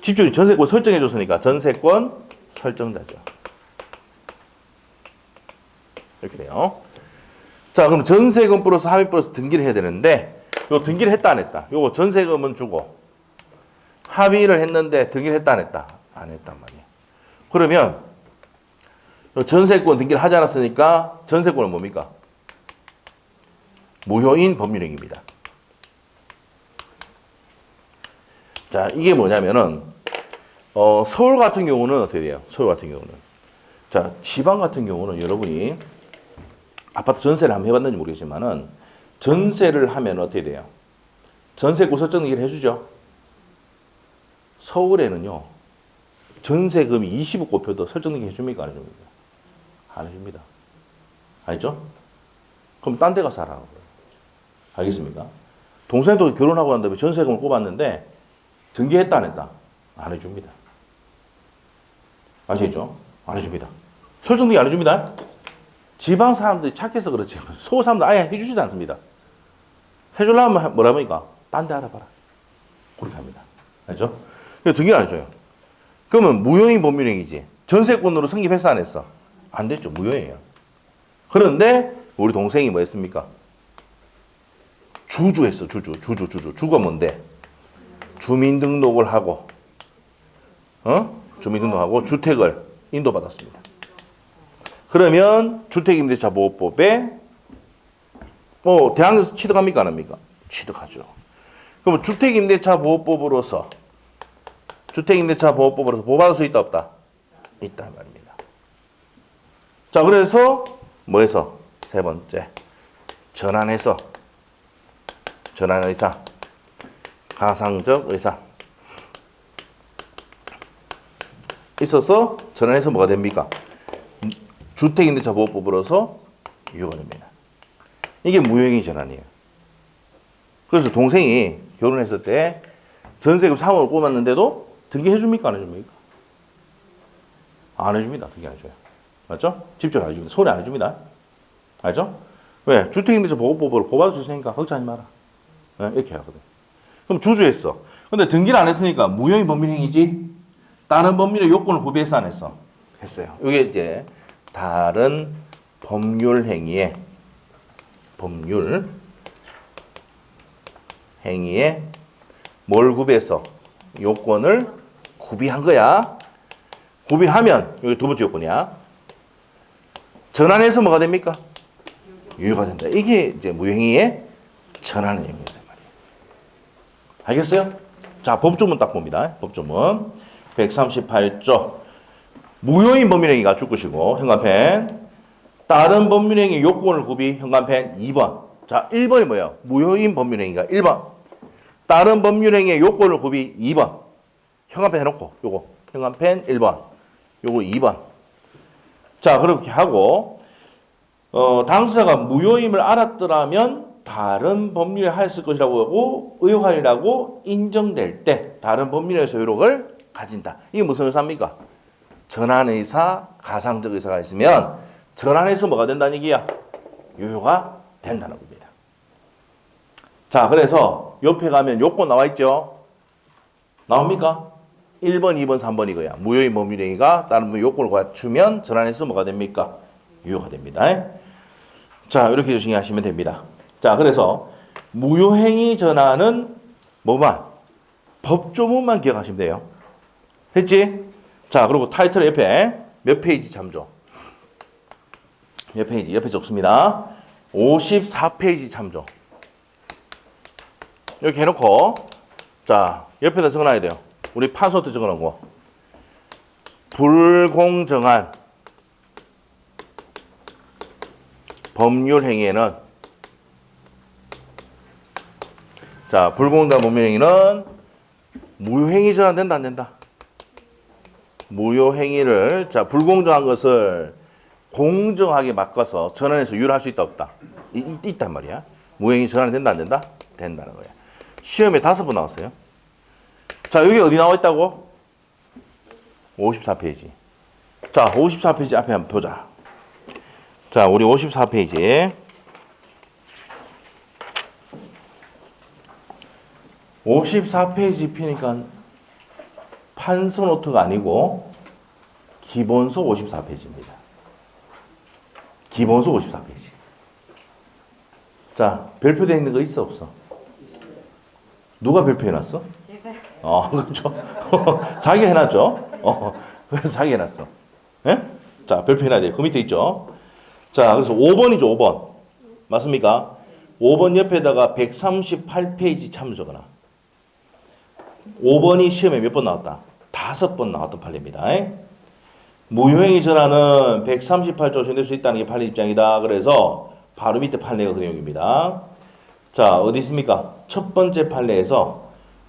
집주인이 전세권 설정해 줬으니까 전세권 설정자죠. 이렇게 돼요. 자, 그럼 전세금 플러스 합의 플러스 등기를 해야 되는데 요 등기를 했다 안 했다? 요거 전세금은 주고 합의를 했는데 등기를 했다 안 했다? 안 했단 말이에요. 그러면 전세권 등기를 하지 않았으니까 전세권은 뭡니까? 무효인 법률행위입니다. 자, 이게 뭐냐면은 서울 같은 경우는 어떻게 돼요? 서울 같은 경우는. 자, 지방 같은 경우는 여러분이 아파트 전세를 한번 해봤는지 모르겠지만은 전세를 하면 어떻게 돼요? 전세권 설정 등기를 해주죠. 서울에는요, 전세금이 20억 꼽혀도 설정 등기 해줍니까? 안 해줍니까? 안 해줍니다. 알죠? 그럼 딴 데 가서 하라는 거예요. 알겠습니까? 동생도 결혼하고 난 다음에 전세금을 꼽았는데 등기했다 안 했다? 안 해줍니다. 아시겠죠? 안 해줍니다. 설정 등기 안 해줍니다. 지방 사람들이 착해서 그렇지 서울 사람들 아예 해주지도 않습니다. 해주려면 뭐라 합니까? 딴 데 알아봐라. 그렇게 합니다. 알죠? 등기를 안 해줘요. 그러면 무효인 법률행위지. 전세권으로 성립했어 안 했어? 안 됐죠. 무효예요. 그런데 우리 동생이 뭐 했습니까? 주주했어. 주주가 뭔데? 주민등록을 하고 주민등록하고 주택을 인도받았습니다. 그러면 주택임대차보호법에 대학에서 취득합니까? 안 합니까? 취득하죠. 그러면 주택임대차보호법으로서 보호받을 수 있다 없다? 있다 말입니다. 자, 그래서 뭐해서? 세 번째, 전환해서 전환의사, 가상적 의사 있어서 전환해서 뭐가 됩니까? 주택임대차보호법으로서 유효가 됩니다. 이게 무효행위 전환이에요. 그래서 동생이 결혼했을 때 전세금 3억을 꼽았는데도 등기해 줍니까? 안 해줍니까? 안 해줍니다. 등기 안 해줘요. 맞죠? 집주인 안 해줍니다. 손해 안 해줍니다. 알죠? 왜? 주택임대차보호법으로 보호받을 수 있으니까 걱정하지 마라. 네, 이렇게 하거든. 그럼 주주했어. 근데 등기를 안 했으니까 무효인 법률행위지. 다른 법률의 요건을 구비해서 안 했어? 했어요. 이게 이제 다른 법률 행위에 뭘 구비해서? 요건을 구비한 거야. 구비하면 여기 두 번째 요건이야. 전환해서 뭐가 됩니까? 유효가 된다. 이게 이제 무효행위의 전환의 행위다 말이에요. 알겠어요? 자, 법조문 딱 봅니다. 법조문 138조 무효인 법률행위가 줄 것이고 현관펜 다른 법률행위 요건을 구비 현관펜 2번. 자, 1번이 뭐예요? 무효인 법률행위가 1번. 다른 법률행위의 요건을 구비 2번. 현관펜 해놓고 요거 현관펜 1번. 요거 2번. 자, 그렇게 하고 당사자가 무효임을 알았더라면 다른 법률에 하였을 것이라고 하고 의혹하리라고 인정될 때 다른 법률에서 효력을 가진다. 이게 무슨 의사입니까? 전환의사, 가상적 의사가 있으면 전환해서 뭐가 된다는 얘기야? 유효가 된다는 겁니다. 자, 그래서 옆에 가면 요건 나와 있죠? 나옵니까? 1번, 2번, 3번 이거야. 무효인 법률행위가 다른 요건을 갖추면 전환해서 뭐가 됩니까? 유효가 됩니다. 자, 이렇게 정리하시면 됩니다. 자, 그래서 무효행위 전환은 뭐만? 법조문만 기억하시면 돼요. 됐지? 자, 그리고 타이틀 옆에 몇 페이지 참조. 몇 페이지? 옆에 적습니다. 54페이지 참조. 이렇게 해놓고, 자, 옆에다 적어놔야 돼요. 우리 판소트 적어놓은 거. 불공정한 법률 행위에는, 자, 불공정한 법률 행위는 무효행위 전환된다, 안 된다? 무효행위를, 자, 불공정한 것을 공정하게 바꿔서 전환해서 유효할 수 있다, 없다? 있단 말이야. 무효행위 전환이 된다, 안 된다? 된다는 거야. 시험에 5번 나왔어요. 자, 여기 어디 나와 있다고? 54페이지. 자, 54페이지 앞에 한번 보자. 자, 우리 54페이지. 54페이지 피니까 판서 노트가 아니고 기본서 54페이지입니다. 기본서 54페이지. 자, 별표되어 있는 거 있어, 없어? 누가 별표해놨어? 제가. 그렇죠. 자기가 해놨죠? 그래서 자기가 해놨어. 예? 자, 별표해놔야 돼요. 그 밑에 있죠? 자, 그래서 5번이죠, 5번. 맞습니까? 5번 옆에다가 138페이지 참조 적어놔. 5번이 시험에 몇 번 나왔다? 5번 나왔던 판례입니다. 무효행위 전환은 138조 적용될 수 있다는 게 판례 입장이다. 그래서 바로 밑에 판례가 그 내용입니다. 자, 어디 있습니까? 첫 번째 판례에서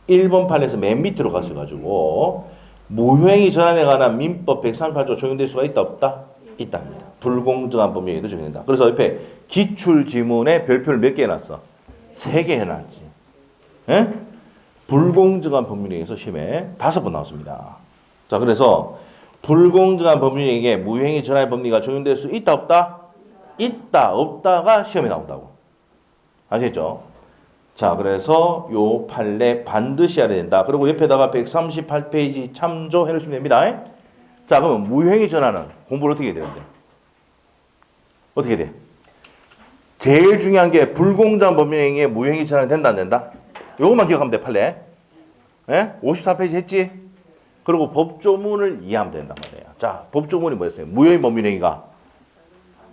1번 판례에서 맨 밑으로 가셔가지고 무효행위 전환에 관한 민법 138조 적용될 수가 있다, 없다? 있답니다. 불공정한 법령에도 적용된다. 그래서 옆에 기출지문에 별표를 몇 개 해놨어? 3개 해놨지. 예? 불공정한 법률행위에서 시험에 5번 나왔습니다. 자, 그래서 불공정한 법률행위에 무효행위 전환의 법리가 적용될 수 있다, 없다? 있다, 없다가 시험에 나온다고. 아시겠죠? 자, 그래서 요 판례 반드시 알아야 된다. 그리고 옆에다가 138페이지 참조해 놓으시면 됩니다. 자, 그러면 무효행위 전환은 공부를 어떻게 해야 되는데? 어떻게 돼? 제일 중요한 게 불공정한 법률행위에 무효행위 전환이 된다, 안 된다? 요것만 기억하면 돼, 판례. 예? 54페이지 했지? 그리고 법조문을 이해하면 된단 말이에요. 자, 법조문이 뭐였어요? 무효인 법률행위가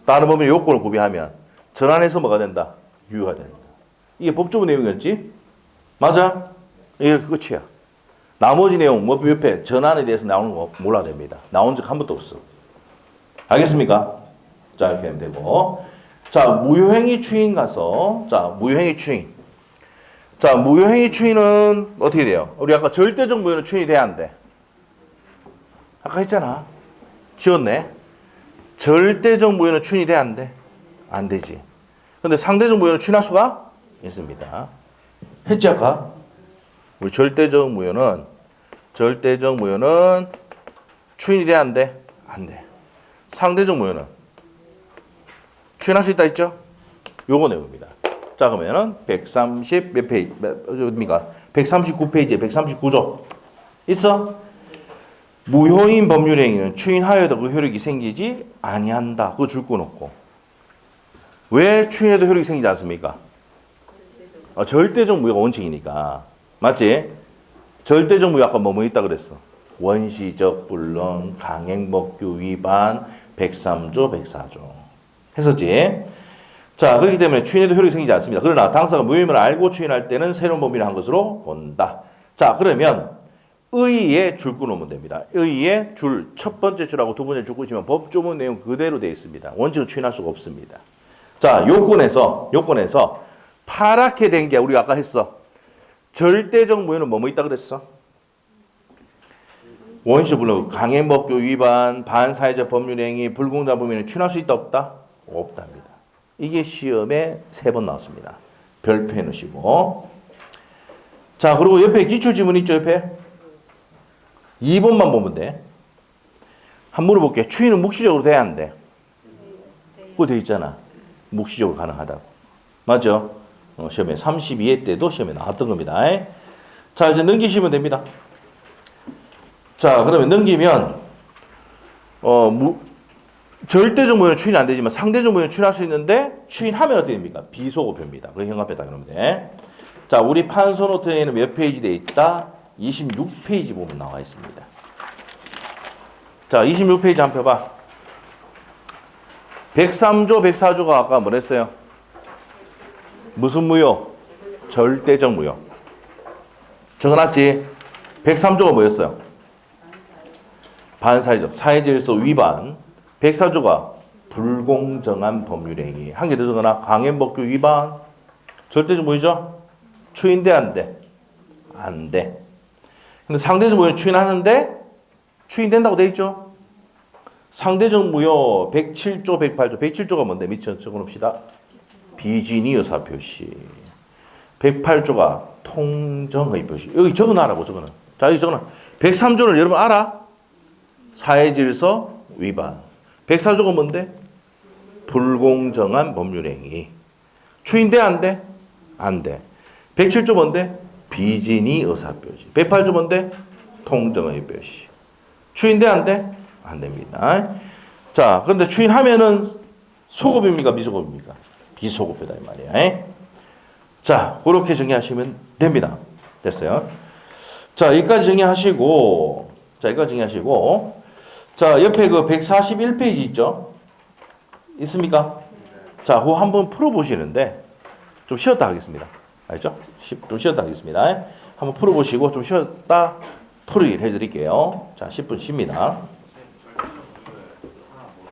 다른 법률 요건을 구비하면 전환해서 뭐가 된다? 유효가 된다. 이게 법조문 내용이었지? 맞아? 이게 끝이야. 나머지 내용, 뭐 옆에 전환에 대해서 나오는 거 몰라야 됩니다. 나온 적 한 번도 없어. 알겠습니까? 자, 이렇게 하면 되고. 자, 무효행위 추인 가서, 자, 무효행위 추인. 자, 무효행위 추인은 어떻게 돼요? 우리 아까 절대적 무효는 추인이 돼야 안 돼? 아까 했잖아. 지웠네. 절대적 무효는 추인이 돼야 안 돼? 안 되지. 근데 상대적 무효는 추인할 수가 있습니다. 했지 아까? 우리 절대적 무효는 추인이 돼야 안 돼? 안 돼. 상대적 무효는 추인할 수 있다 했죠? 요거 내용입니다. 자, 그러면은 130 몇 페이지, 어디입니까? 139페이지에 139조 있어? 무효인 법률행위는 추인하여도 그 효력이 생기지 아니한다. 그거 줄 거 놓고. 왜 추인해도 효력이 생기지 않습니까? 절대적 무효가 원칙이니까. 맞지? 절대적 무효 아까 뭐 있다 그랬어? 원시적 불능, 강행법규 위반, 103조, 104조. 했었지? 자, 그렇기 때문에 추인해도 효력이 생기지 않습니다. 그러나 당사가 무효임을 알고 추인할 때는 새로운 법률을 한 것으로 본다. 자, 그러면 의의에 줄 끊으면 됩니다. 의의에 줄, 첫 번째 줄하고 두 번째 줄 끊으시면 법조문 내용 그대로 되어 있습니다. 원칙은 추인할 수가 없습니다. 자, 요건에서 파랗게 된 게 우리가 아까 했어. 절대적 무효는 뭐뭐 있다 그랬어? 원시적 불능, 강행법규 위반, 반사회적 법률행위, 불공정한 법률행위 추인할 수 있다 없다? 없답니다. 이게 시험에 3번 나왔습니다. 별표해 놓으시고. 자, 그리고 옆에 기출지문 있죠, 옆에? 2번만 보면 돼. 한 번 물어볼게. 추인은 묵시적으로 돼야 안 돼? 그거 돼 있잖아. 묵시적으로 가능하다고. 맞죠? 시험에 32회 때도 시험에 나왔던 겁니다. 자, 이제 넘기시면 됩니다. 자, 그러면 넘기면 절대적 무효는 추인이 안 되지만 상대적 무효는 추인할 수 있는데 추인하면 어떻게 됩니까? 비소급표입니다. 그 형합했다 그러면 돼. 자, 우리 판서 노트에는 몇 페이지 돼 있다? 26페이지 보면 나와 있습니다. 자, 26페이지 한 펴봐. 103조, 104조가 아까 뭐랬어요? 무슨 무효? 절대적 무효. 적어놨지? 103조가 뭐였어요? 반사회적, 사회질서 위반. 104조가 불공정한 법률행위. 한 개 더 적어놔. 강행법규 위반. 절대적 무효죠? 추인돼, 안 돼? 안 돼. 근데 상대적 무효는 추인하는데 추인된다고 돼 있죠? 상대적 무효 107조, 108조. 107조가 뭔데? 밑에 적어놓읍시다. 비진의 의사표시. 108조가 통정의 표시. 여기 적어놔라고 적어놔. 자, 여기 적어놔. 103조를 여러분 알아? 사회질서 위반. 104조가 뭔데? 불공정한 법률행위. 추인돼, 안 돼? 안 돼. 107조 뭔데? 비진의 의사표시. 108조 뭔데? 통정의 표시. 추인돼, 안 돼? 안 됩니다. 자, 그런데 추인하면은 소급입니까? 미소급입니까? 비소급이다, 이 말이야. 자, 그렇게 정리하시면 됩니다. 됐어요? 자, 여기까지 정리하시고, 자, 옆에 그 141페이지 있죠? 있습니까? 자, 그거 한번 풀어보시는데, 좀 쉬었다 하겠습니다. 알죠? 좀 쉬었다 하겠습니다. 한번 풀어보시고, 좀 쉬었다 풀이를 해드릴게요. 자, 10분 쉽니다.